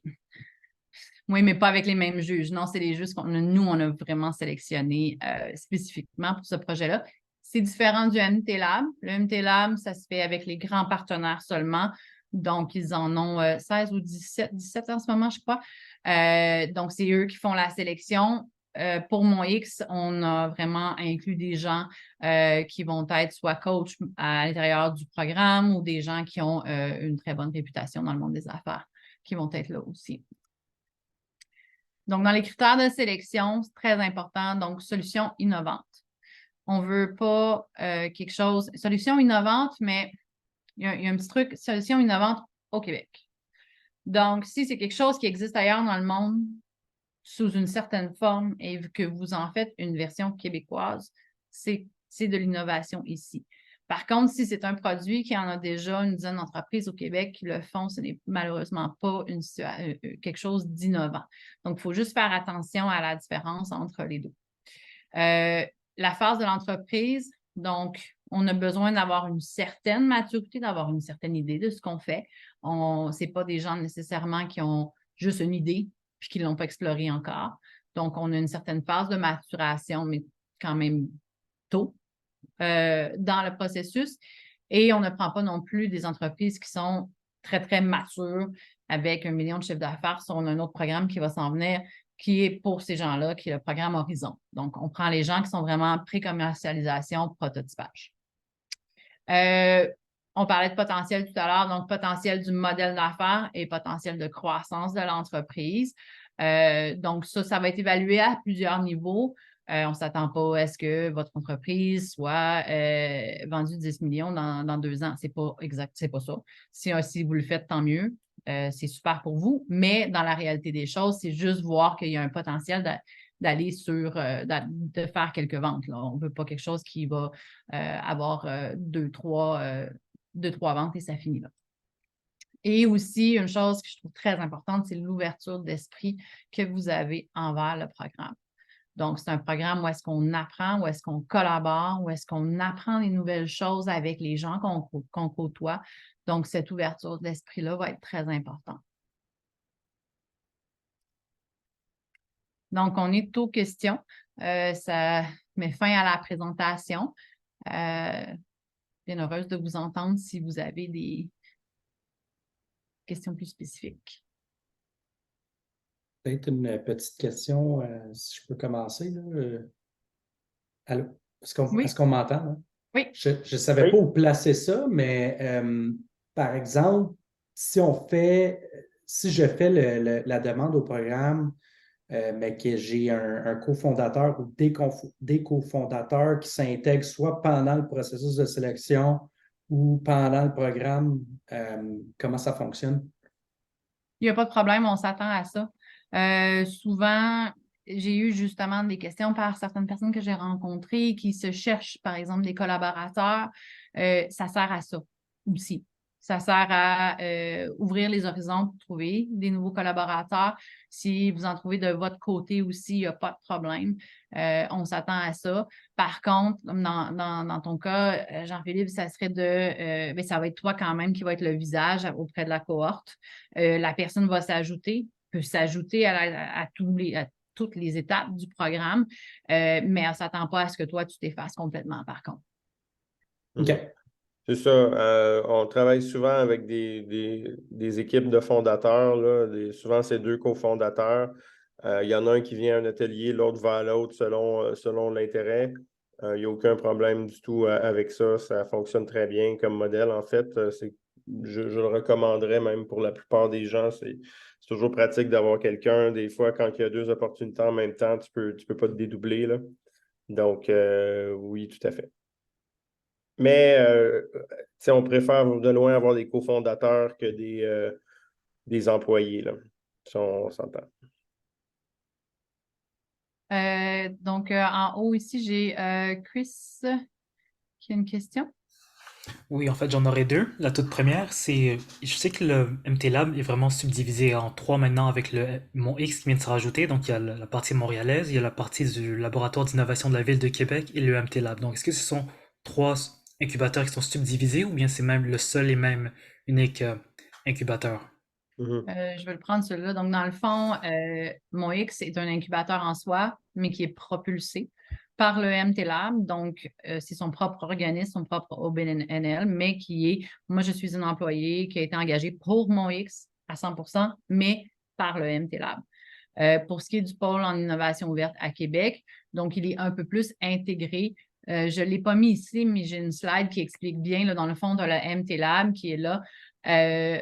Oui, mais pas avec les mêmes juges. Non, c'est les juges nous, on a vraiment sélectionné spécifiquement pour ce projet-là. C'est différent du MT Lab. Le MT Lab, ça se fait avec les grands partenaires seulement. Donc, ils en ont 16 ou 17 en ce moment, je crois. Donc, c'est eux qui font la sélection. Pour Mon X, on a vraiment inclus des gens qui vont être soit coach à l'intérieur du programme ou des gens qui ont une très bonne réputation dans le monde des affaires qui vont être là aussi. Donc, dans les critères de sélection, c'est très important. Donc, solution innovante. On ne veut pas quelque chose... Solution innovante, mais il y a un petit truc, solution innovante au Québec. Donc, si c'est quelque chose qui existe ailleurs dans le monde, sous une certaine forme et que vous en faites une version québécoise, c'est de l'innovation ici. Par contre, si c'est un produit qui en a déjà une dizaine d'entreprises au Québec qui le font, ce n'est malheureusement pas quelque chose d'innovant. Donc, il faut juste faire attention à la différence entre les deux. La phase de l'entreprise, donc, on a besoin d'avoir une certaine maturité, d'avoir une certaine idée de ce qu'on fait. Ce n'est pas des gens nécessairement qui ont juste une idée puis qui ne l'ont pas explorée encore. Donc, on a une certaine phase de maturation, mais quand même tôt dans le processus. Et on ne prend pas non plus des entreprises qui sont très, très matures avec 1 million de chiffre d'affaires. On a un autre programme qui va s'en venir qui est pour ces gens-là, qui est le programme Horizon. Donc, on prend les gens qui sont vraiment pré-commercialisation, prototypage. On parlait de potentiel tout à l'heure, donc potentiel du modèle d'affaires et potentiel de croissance de l'entreprise. Donc, ça va être évalué à plusieurs niveaux. On ne s'attend pas à ce que votre entreprise soit vendue 10 millions dans 2 ans. C'est pas exact, c'est pas ça. Si vous le faites, tant mieux. C'est super pour vous. Mais dans la réalité des choses, c'est juste voir qu'il y a un potentiel d'aller de faire quelques ventes. Là. On ne veut pas quelque chose qui va avoir 2-3 ventes et ça finit là. Et aussi, une chose que je trouve très importante, c'est l'ouverture d'esprit que vous avez envers le programme. Donc, c'est un programme où est-ce qu'on apprend, où est-ce qu'on collabore, où est-ce qu'on apprend des nouvelles choses avec les gens qu'on côtoie. Donc, cette ouverture d'esprit-là va être très importante. Donc, on est aux questions. Ça met fin à la présentation. Bien heureuse de vous entendre si vous avez des questions plus spécifiques. Peut-être une petite question, si je peux commencer. Là. Allô? Est-ce qu'on m'entend? Là? Oui. Je ne savais pas où placer ça, mais par exemple, si je fais la demande au programme, mais que j'ai un cofondateur ou des cofondateurs qui s'intègrent soit pendant le processus de sélection ou pendant le programme, comment ça fonctionne? Il n'y a pas de problème, on s'attend à ça. Souvent, j'ai eu justement des questions par certaines personnes que j'ai rencontrées qui se cherchent, par exemple, des collaborateurs. Ça sert à ça aussi. Ça sert à ouvrir les horizons pour trouver des nouveaux collaborateurs. Si vous en trouvez de votre côté aussi, il n'y a pas de problème. On s'attend à ça. Par contre, dans ton cas, Jean-Philippe, ça serait ça va être toi quand même qui va être le visage auprès de la cohorte. La personne va peut s'ajouter à toutes les étapes du programme, mais elle ne s'attend pas à ce que toi, tu t'effaces complètement, par contre. OK. C'est ça. On travaille souvent avec des équipes de fondateurs. Là, souvent, c'est 2 cofondateurs. Il y en a un qui vient à un atelier, l'autre va à l'autre selon l'intérêt. Il n'y a aucun problème du tout avec ça. Ça fonctionne très bien comme modèle. En fait, je le recommanderais même pour la plupart des gens. C'est toujours pratique d'avoir quelqu'un. Des fois, quand il y a 2 opportunités en même temps, tu peux pas te dédoubler. Là. Donc, oui, tout à fait. Mais on préfère de loin avoir des cofondateurs que des employés. Là. Ça, on s'entend. Donc, en haut ici, j'ai Chris qui a une question. Oui, en fait, j'en aurais 2. La toute première, c'est, je sais que le MT-Lab est vraiment subdivisé en 3 maintenant avec mon X qui vient de se rajouter. Donc, il y a la partie montréalaise, il y a la partie du laboratoire d'innovation de la ville de Québec et le MT-Lab. Donc, est-ce que ce sont 3 incubateurs qui sont subdivisés ou bien c'est même le seul et même unique incubateur? Je vais le prendre celui-là. Donc, dans le fond, mon X est un incubateur en soi, mais qui est propulsé par le MT-Lab. Donc, c'est son propre organisme, son propre OBNL, mais moi, je suis une employée qui a été engagée pour mon X à 100%, mais par le MT-Lab. Pour ce qui est du pôle en innovation ouverte à Québec, donc, il est un peu plus intégré. Je ne l'ai pas mis ici, mais j'ai une slide qui explique bien, là, dans le fond, de le MT-Lab qui est là.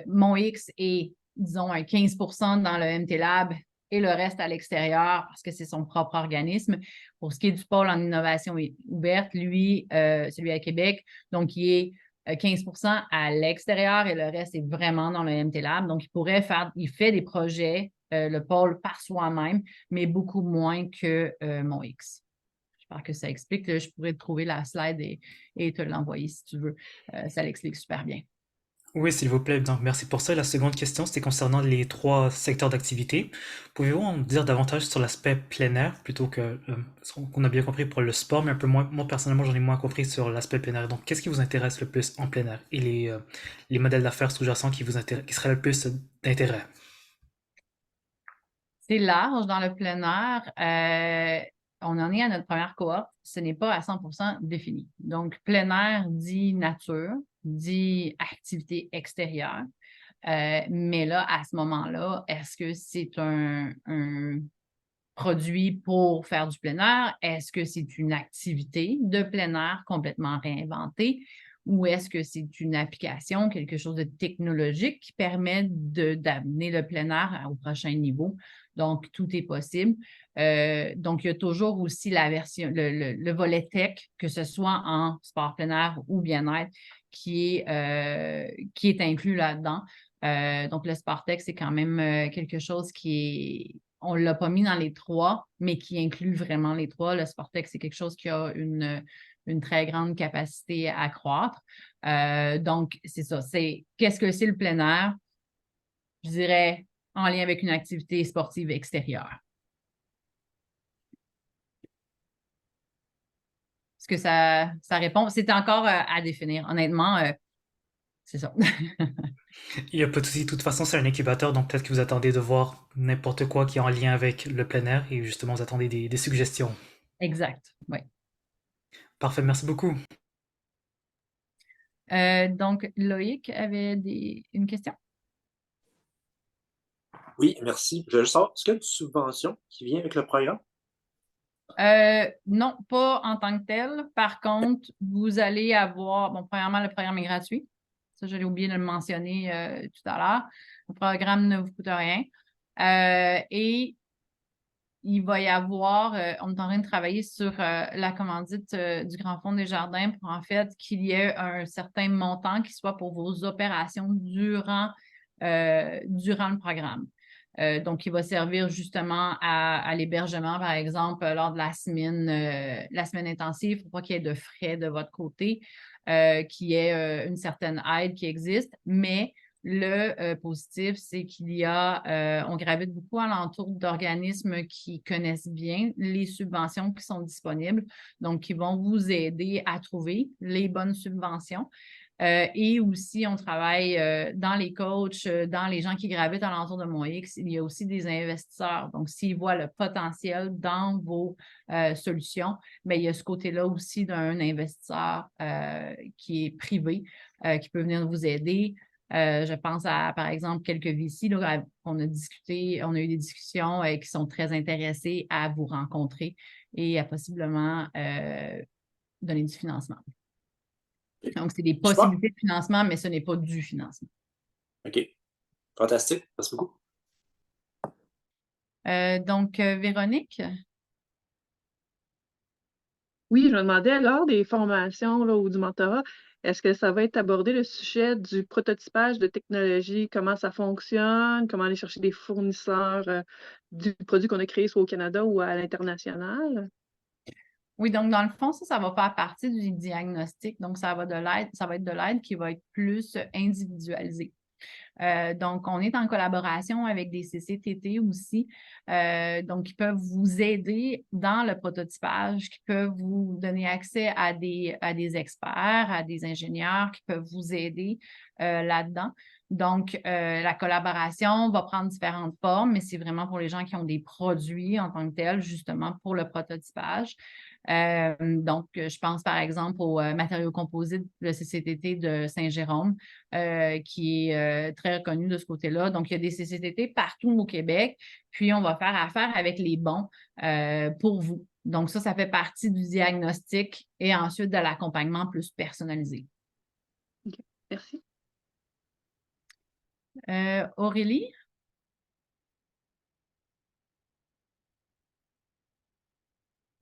Mon X est disons, à 15 dans le MT-Lab et le reste à l'extérieur parce que c'est son propre organisme. Pour ce qui est du pôle en innovation ouverte, lui, celui à Québec, donc il est 15 à l'extérieur et le reste est vraiment dans le MT-Lab. Donc, il fait des projets, le pôle par soi-même, mais beaucoup moins que mon X. j'espère que ça explique. Là, je pourrais te trouver la slide et te l'envoyer si tu veux. Ça l'explique super bien. Oui, s'il vous plaît. Donc, merci pour ça. La seconde question, c'était concernant les 3 secteurs d'activité. Pouvez-vous en dire davantage sur l'aspect plein air plutôt que, parce qu'on a bien compris pour le sport, mais un peu moins, moi personnellement, j'en ai moins compris sur l'aspect plein air. Donc, qu'est-ce qui vous intéresse le plus en plein air et les modèles d'affaires sous-jacents qui seraient le plus d'intérêt? C'est large dans le plein air. On en est à notre première cohorte. Ce n'est pas à 100% défini. Donc, plein air dit nature, dit activité extérieure. Mais là, à ce moment-là, est-ce que c'est un produit pour faire du plein air? Est-ce que c'est une activité de plein air complètement réinventée? Ou est-ce que c'est une application, quelque chose de technologique qui permet d'amener le plein air au prochain niveau? Donc, tout est possible. Donc, il y a toujours aussi la version, le volet tech, que ce soit en sport plein air ou bien-être, qui est inclus là-dedans. Donc, le sport tech, c'est quand même quelque chose on ne l'a pas mis dans les 3, mais qui inclut vraiment les 3. Le sport tech, c'est quelque chose qui a une très grande capacité à croître. Donc, c'est ça. Qu'est-ce que c'est le plein air? Je dirais en lien avec une activité sportive extérieure. Est-ce que ça répond? C'est encore à définir. Honnêtement, c'est ça. Il n'y a pas de souci. De toute façon, c'est un incubateur, donc peut-être que vous attendez de voir n'importe quoi qui est en lien avec le plein air et justement, vous attendez des suggestions. Exact, oui. Parfait, merci beaucoup. Donc, Loïc avait une question. Oui, merci. Je veux juste savoir, est-ce qu'il y a une subvention qui vient avec le programme? Non, pas en tant que tel. Par contre, vous allez avoir, bon, premièrement, le programme est gratuit. Ça, j'allais oublier de le mentionner tout à l'heure. Le programme ne vous coûte rien. Et il va y avoir, on est en train de travailler sur la commandite du Grand Fonds des Jardins pour en fait qu'il y ait un certain montant qui soit pour vos opérations durant le programme. Donc, il va servir justement à l'hébergement, par exemple, lors de la semaine intensive, pour pas qu'il y ait de frais de votre côté, qu'il y ait une certaine aide qui existe, mais le positif, c'est on gravite beaucoup alentour d'organismes qui connaissent bien les subventions qui sont disponibles, donc qui vont vous aider à trouver les bonnes subventions. Et aussi, on travaille dans les coachs, dans les gens qui gravitent alentour de MOIX. Il y a aussi des investisseurs. Donc, s'ils voient le potentiel dans vos solutions, bien, il y a ce côté-là aussi d'un investisseur qui est privé, qui peut venir vous aider. Je pense à, par exemple, quelques VC là, on a eu des discussions qui sont très intéressés à vous rencontrer et à possiblement donner du financement. Donc, c'est des possibilités de financement, mais ce n'est pas du financement. OK. Fantastique. Merci beaucoup. Donc, Véronique? Oui, je me demandais, lors des formations là, ou du mentorat, est-ce que ça va être abordé le sujet du prototypage de technologie, comment ça fonctionne, comment aller chercher des fournisseurs du produit qu'on a créé soit au Canada ou à l'international? Oui, donc dans le fond, ça va faire partie du diagnostic. Donc, ça va être de l'aide qui va être plus individualisée. Donc, on est en collaboration avec des CCTT aussi, donc qui peuvent vous aider dans le prototypage, qui peuvent vous donner accès à des experts, à des ingénieurs qui peuvent vous aider là-dedans. Donc, la collaboration va prendre différentes formes, mais c'est vraiment pour les gens qui ont des produits en tant que tels, justement pour le prototypage. Donc, je pense par exemple aux matériaux composites, le CCTT de Saint-Jérôme, qui est très reconnu de ce côté-là. Donc, il y a des CCTT partout au Québec, puis on va faire affaire avec les bons pour vous. Donc, ça fait partie du diagnostic et ensuite de l'accompagnement plus personnalisé. OK. Merci. Aurélie?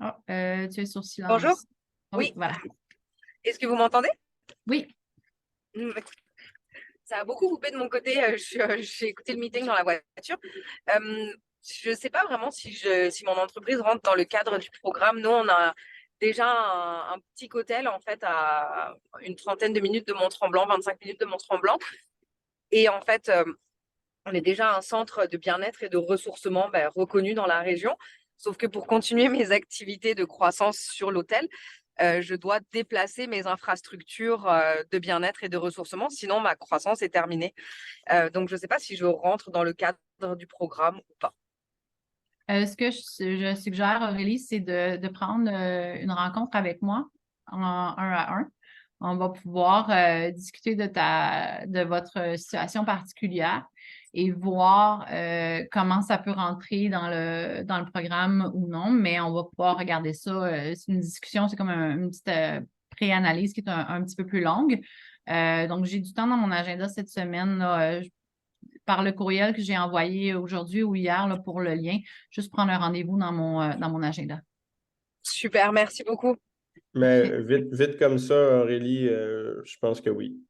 Oh, tu es sur silence. Bonjour. Oui, Oui. voilà. Est-ce que vous m'entendez? Oui. Ça a beaucoup coupé de mon côté. J'ai écouté le meeting dans la voiture. Je ne sais pas vraiment si mon entreprise rentre dans le cadre du programme. Nous, on a déjà un petit hôtel en fait à une trentaine de minutes de Mont-Tremblant, 25 minutes de Mont-Tremblant. Et en fait, on est déjà un centre de bien-être et de ressourcement reconnu dans la région. Sauf que pour continuer mes activités de croissance sur l'hôtel, je dois déplacer mes infrastructures de bien-être et de ressourcement, sinon ma croissance est terminée. Donc, je ne sais pas si je rentre dans le cadre du programme ou pas. Ce que je suggère, Aurélie, c'est de prendre une rencontre avec moi en 1 à 1. On va pouvoir discuter de votre situation particulière et voir comment ça peut rentrer dans le programme ou non, mais on va pouvoir regarder ça. C'est une discussion, c'est comme une petite pré-analyse qui est un petit peu plus longue. Donc, j'ai du temps dans mon agenda cette semaine, là, par le courriel que j'ai envoyé aujourd'hui ou hier là, pour le lien, juste prendre un rendez-vous dans mon agenda. Super, merci beaucoup. Mais vite comme ça, Aurélie, je pense que oui.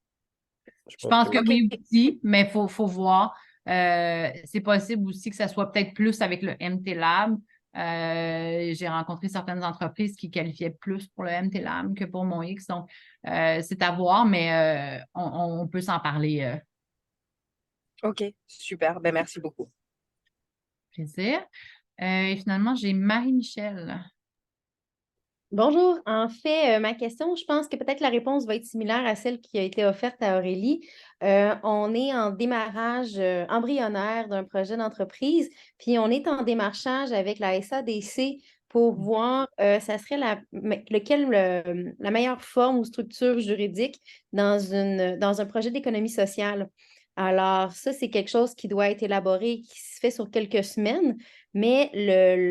Je pense que Ok. oui aussi, mais il faut voir. C'est possible aussi que ça soit peut-être plus avec le MT Lab. J'ai rencontré certaines entreprises qui qualifiaient plus pour le MT Lab que pour mon X. Donc, c'est à voir, mais on peut s'en parler. Ok, super, merci beaucoup. Plaisir. Et finalement, j'ai Marie-Michel. Bonjour. En fait, ma question, je pense que peut-être la réponse va être similaire à celle qui a été offerte à Aurélie. On est en démarrage embryonnaire d'un projet d'entreprise, puis on est en démarchage avec la SADC pour voir ça serait la meilleure forme ou structure juridique dans un projet d'économie sociale. Alors, ça, c'est quelque chose qui doit être élaboré, qui se fait sur quelques semaines, mais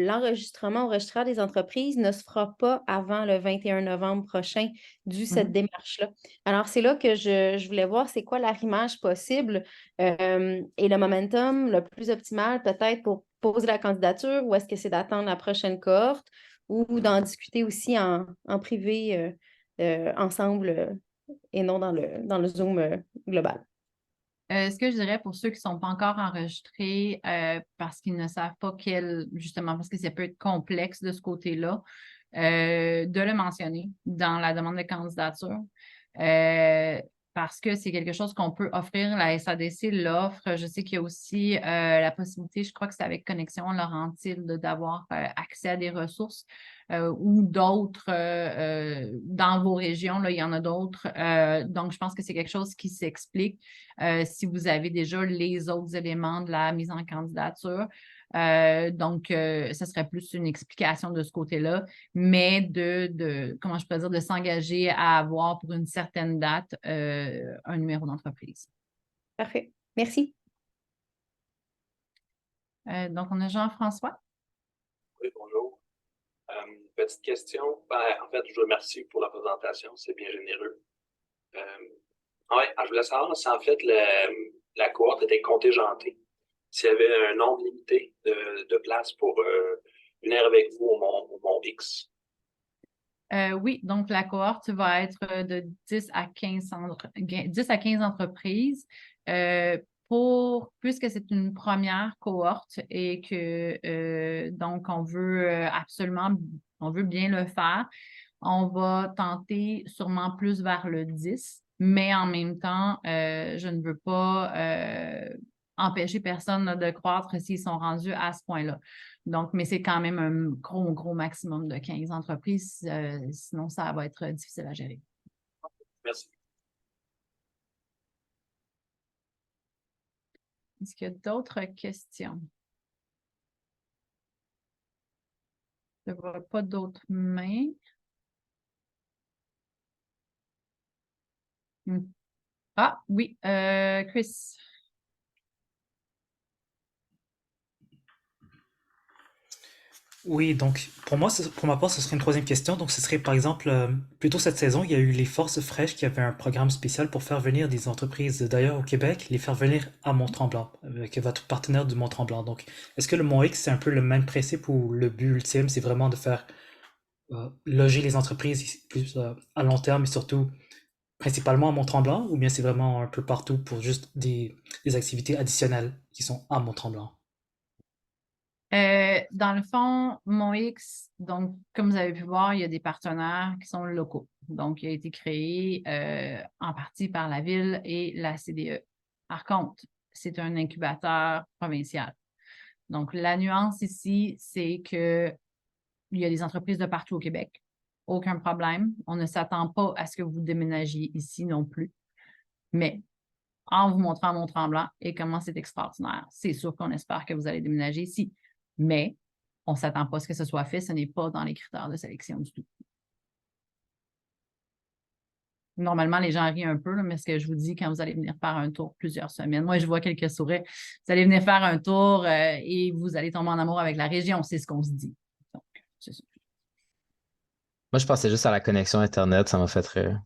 l'enregistrement au registraire des entreprises ne se fera pas avant le 21 novembre prochain, dû cette démarche-là. Alors, c'est là que je voulais voir c'est quoi l'arrimage possible et le momentum le plus optimal peut-être pour poser la candidature, ou est-ce que c'est d'attendre la prochaine cohorte ou d'en discuter aussi en privé ensemble et non dans le Zoom global. Ce que je dirais pour ceux qui ne sont pas encore enregistrés parce qu'ils ne savent pas justement, parce que ça peut être complexe de ce côté-là, de le mentionner dans la demande de candidature. Parce que c'est quelque chose qu'on peut offrir. La SADC l'offre. Je sais qu'il y a aussi la possibilité, je crois que c'est avec Connexion Laurentide, d'avoir accès à des ressources ou d'autres dans vos régions. Là, il y en a d'autres. Donc, je pense que c'est quelque chose qui s'explique si vous avez déjà les autres éléments de la mise en candidature. Donc, ça serait plus une explication de ce côté-là, mais comment je pourrais dire, de s'engager à avoir pour une certaine date un numéro d'entreprise. Parfait. Merci. Donc, on a Jean-François. Oui, bonjour. Petite question. En fait, je vous remercie pour la présentation. C'est bien généreux. Je voulais savoir si en fait la cohorte était contingentée. S'il y avait un nombre limité de places pour venir avec vous au Mont X. Oui, donc la cohorte va être de 10 à 15 entreprises. Puisque c'est une première cohorte et que donc on veut on veut bien le faire, on va tenter sûrement plus vers le 10, mais en même temps, je ne veux pas empêcher personne là, de croître s'ils sont rendus à ce point-là. Donc, mais c'est quand même un gros maximum de 15 entreprises, sinon ça va être difficile à gérer. Merci. Est-ce qu'il y a d'autres questions? Je ne vois pas d'autres mains. Ah oui, Chris. Oui, donc pour moi, pour ma part, ce serait une troisième question. Donc ce serait par exemple, plus tôt cette saison, il y a eu les Forces fraîches qui avaient un programme spécial pour faire venir des entreprises d'ailleurs au Québec, les faire venir à Mont-Tremblant, avec votre partenaire du Mont-Tremblant. Donc est-ce que le Mont X, c'est un peu le même principe où le but ultime, c'est vraiment de faire loger les entreprises plus à long terme et surtout principalement à Mont-Tremblant, ou bien c'est vraiment un peu partout pour juste des activités additionnelles qui sont à Mont-Tremblant? Dans le fond, mon X, donc, comme vous avez pu voir, il y a des partenaires qui sont locaux. Donc, il a été créé en partie par la ville et la CDE. Par contre, c'est un incubateur provincial. Donc, la nuance ici, c'est qu'il y a des entreprises de partout au Québec. Aucun problème. On ne s'attend pas à ce que vous déménagiez ici non plus. Mais en vous montrant Mont-Tremblant et comment c'est extraordinaire, c'est sûr qu'on espère que vous allez déménager ici. Mais on ne s'attend pas à ce que ce soit fait. Ce n'est pas dans les critères de sélection du tout. Normalement, les gens rient un peu, là, mais ce que je vous dis, quand vous allez venir faire un tour plusieurs semaines, moi, je vois quelques sourires. Vous allez venir faire un tour et vous allez tomber en amour avec la région. C'est ce qu'on se dit. Donc, c'est ça. Moi, je pensais juste à la connexion Internet, ça m'a fait rire.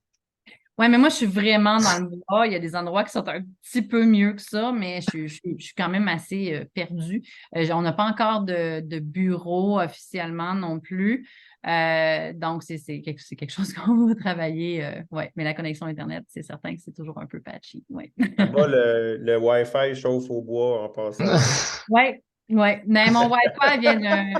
Oui, mais moi, je suis vraiment dans le bois. Il y a des endroits qui sont un petit peu mieux que ça, mais je suis quand même assez perdue. On n'a pas encore de bureau officiellement non plus. Donc, c'est quelque chose qu'on va travailler. Ouais. Mais la connexion Internet, c'est certain que c'est toujours un peu patchy. Ouais. Là-bas, le Wi-Fi chauffe au bois en passant. Oui, oui. Mais mon Wi-Fi vient de.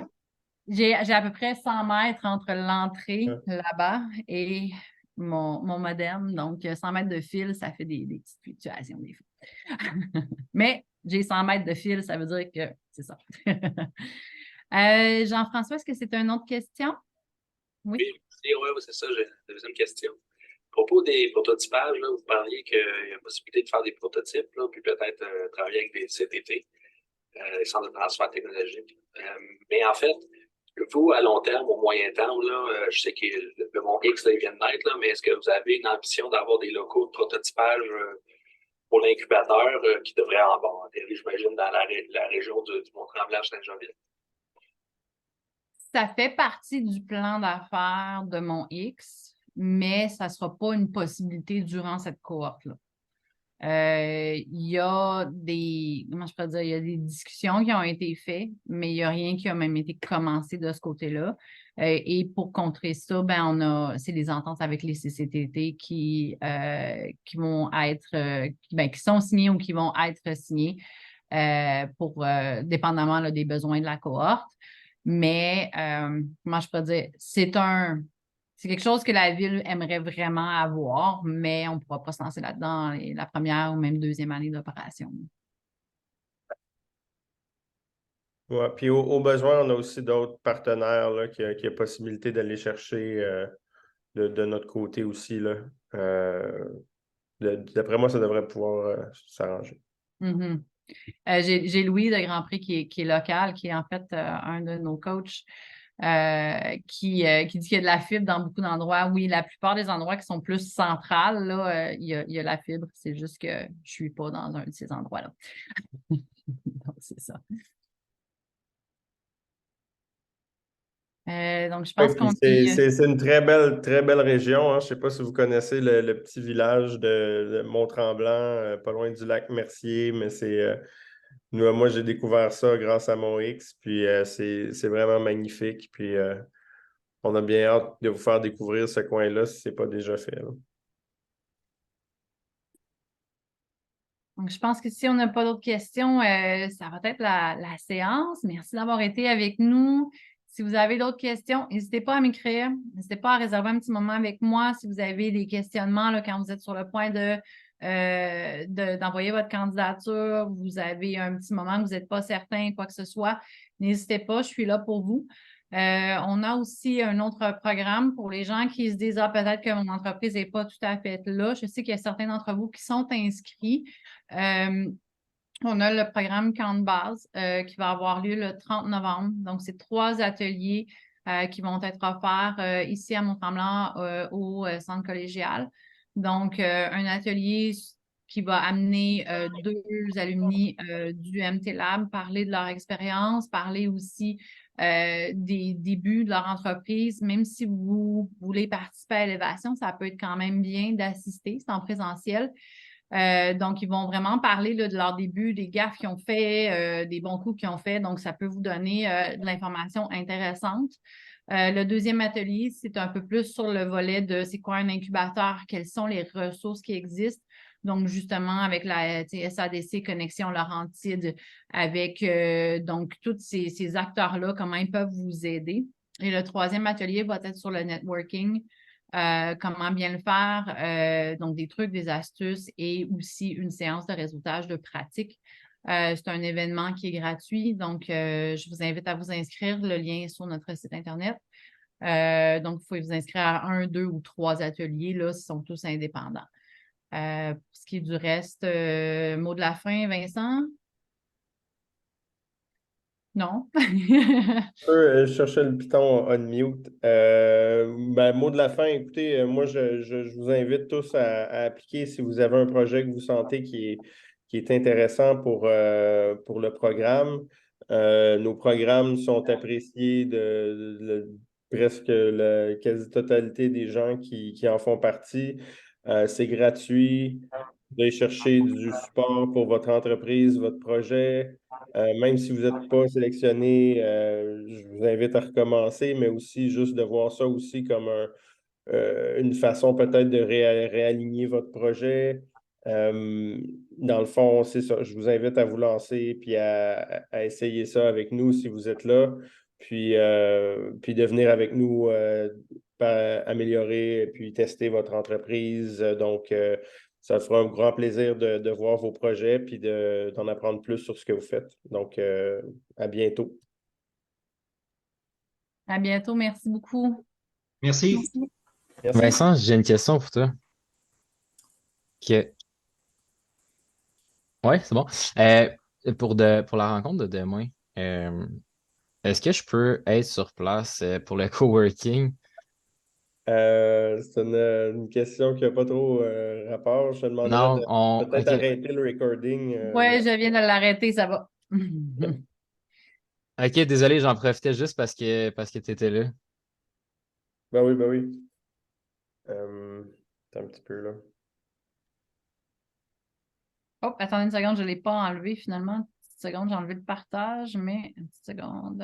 J'ai à peu près 100 mètres entre l'entrée là-bas et mon modem. Donc, 100 mètres de fil, ça fait des petites fluctuations des fois. Mais j'ai 100 mètres de fil, ça veut dire que c'est ça. Jean-François, est-ce que c'est une autre question? Oui. Oui, c'est ça. J'ai une deuxième question. À propos des prototypages, là, vous parliez qu'il y a la possibilité de faire des prototypes, là, puis peut-être travailler avec des CTT, les centres de transfert technologique. Mais en fait, vous, à long terme, au moyen terme, là, je sais que le Mont X, là, il vient de naître, là, mais est-ce que vous avez une ambition d'avoir des locaux de prototypage pour l'incubateur qui devrait avoir atterrir, j'imagine, dans la région du Mont-Tremblant-Saint-Jean-Ville? Ça fait partie du plan d'affaires de Mont X, mais ça ne sera pas une possibilité durant cette cohorte-là. Il y a comment je peux dire, il y a des discussions qui ont été faites, mais il n'y a rien qui a même été commencé de ce côté-là. Et pour contrer ça, c'est les ententes avec les CCTT qui vont être, qui sont signées ou qui vont être signées dépendamment là, des besoins de la cohorte. Mais, comment je peux dire, c'est quelque chose que la Ville aimerait vraiment avoir, mais on ne pourra pas se lancer là-dedans la première ou même deuxième année d'opération. Ouais, puis au besoin, on a aussi d'autres partenaires là, qui a possibilité d'aller chercher de notre côté aussi. Là. D'après moi, ça devrait pouvoir s'arranger. Mm-hmm. J'ai Louis de Grand Prix qui est local, qui est en fait un de nos coachs. Qui dit qu'il y a de la fibre dans beaucoup d'endroits. Oui, la plupart des endroits qui sont plus centrales, là, il y a la fibre. C'est juste que je ne suis pas dans un de ces endroits-là. Donc, c'est ça. Donc, je pense qu'on c'est une très belle région. Hein. Je ne sais pas si vous connaissez le petit village de Mont-Tremblant, pas loin du lac Mercier, mais c'est... moi, j'ai découvert ça grâce à mon X, puis c'est vraiment magnifique. Puis on a bien hâte de vous faire découvrir ce coin-là si ce n'est pas déjà fait. Là. Donc, je pense que si on n'a pas d'autres questions, ça va être la séance. Merci d'avoir été avec nous. Si vous avez d'autres questions, n'hésitez pas à m'écrire. N'hésitez pas à réserver un petit moment avec moi si vous avez des questionnements là, quand vous êtes sur le point d'envoyer votre candidature, vous avez un petit moment que vous n'êtes pas certain, quoi que ce soit, n'hésitez pas, je suis là pour vous. On a aussi un autre programme pour les gens qui se disent « Ah, peut-être que mon entreprise n'est pas tout à fait là. » Je sais qu'il y a certains d'entre vous qui sont inscrits. On a le programme Camp de base qui va avoir lieu le 30 novembre. Donc, c'est 3 ateliers qui vont être offerts ici à Mont-Tremblant au centre collégial. Donc, un atelier qui va amener 2 alumni du MT Lab, parler de leur expérience, parler aussi des débuts de leur entreprise. Même si vous voulez participer à l'élévation, ça peut être quand même bien d'assister, c'est en présentiel. Donc, ils vont vraiment parler là, de leur début, des gaffes qu'ils ont fait, des bons coups qu'ils ont fait. Donc, ça peut vous donner de l'information intéressante. Le deuxième atelier, c'est un peu plus sur le volet de c'est quoi un incubateur, quelles sont les ressources qui existent. Donc, justement, avec la SADC Connexion Laurentide, avec donc tous ces acteurs-là, comment ils peuvent vous aider. Et le troisième atelier va être sur le networking, comment bien le faire, donc des trucs, des astuces et aussi une séance de réseautage de pratique. C'est un événement qui est gratuit, donc je vous invite à vous inscrire. Le lien est sur notre site Internet. Donc, vous pouvez vous inscrire à 1, 2 ou 3 ateliers, là, ils sont tous indépendants. Pour ce qui est du reste, mot de la fin, Vincent? Non? Je cherchais le piton on mute. Mot de la fin, écoutez, moi, je vous invite tous à appliquer si vous avez un projet que vous sentez qui est intéressant pour le programme. Nos programmes sont appréciés de presque la quasi-totalité des gens qui en font partie. C'est gratuit. Vous allez chercher du support pour votre entreprise, votre projet. Même si vous n'êtes pas sélectionné, je vous invite à recommencer, mais aussi juste de voir ça aussi comme une façon peut-être de réaligner votre projet. Dans le fond, c'est ça. Je vous invite à vous lancer puis à essayer ça avec nous si vous êtes là, puis de venir avec nous améliorer puis tester votre entreprise. Donc, ça fera un grand plaisir de voir vos projets puis d'en apprendre plus sur ce que vous faites. Donc, à bientôt. À bientôt. Merci beaucoup. Merci. Merci. Vincent, j'ai une question pour toi. Ouais, c'est bon. Pour la rencontre de demain, est-ce que je peux être sur place pour le coworking? C'est une question qui n'a pas trop rapport. Je te demanderais de Non, peut-être ok. arrêter le recording. Ouais, je viens de l'arrêter, ça va. Ok, désolé, j'en profitais juste parce que tu étais là. Ben oui, ben oui. Attends un petit peu là. Oh, attendez une seconde, je ne l'ai pas enlevé finalement. Une petite seconde, j'ai enlevé le partage, mais une petite seconde.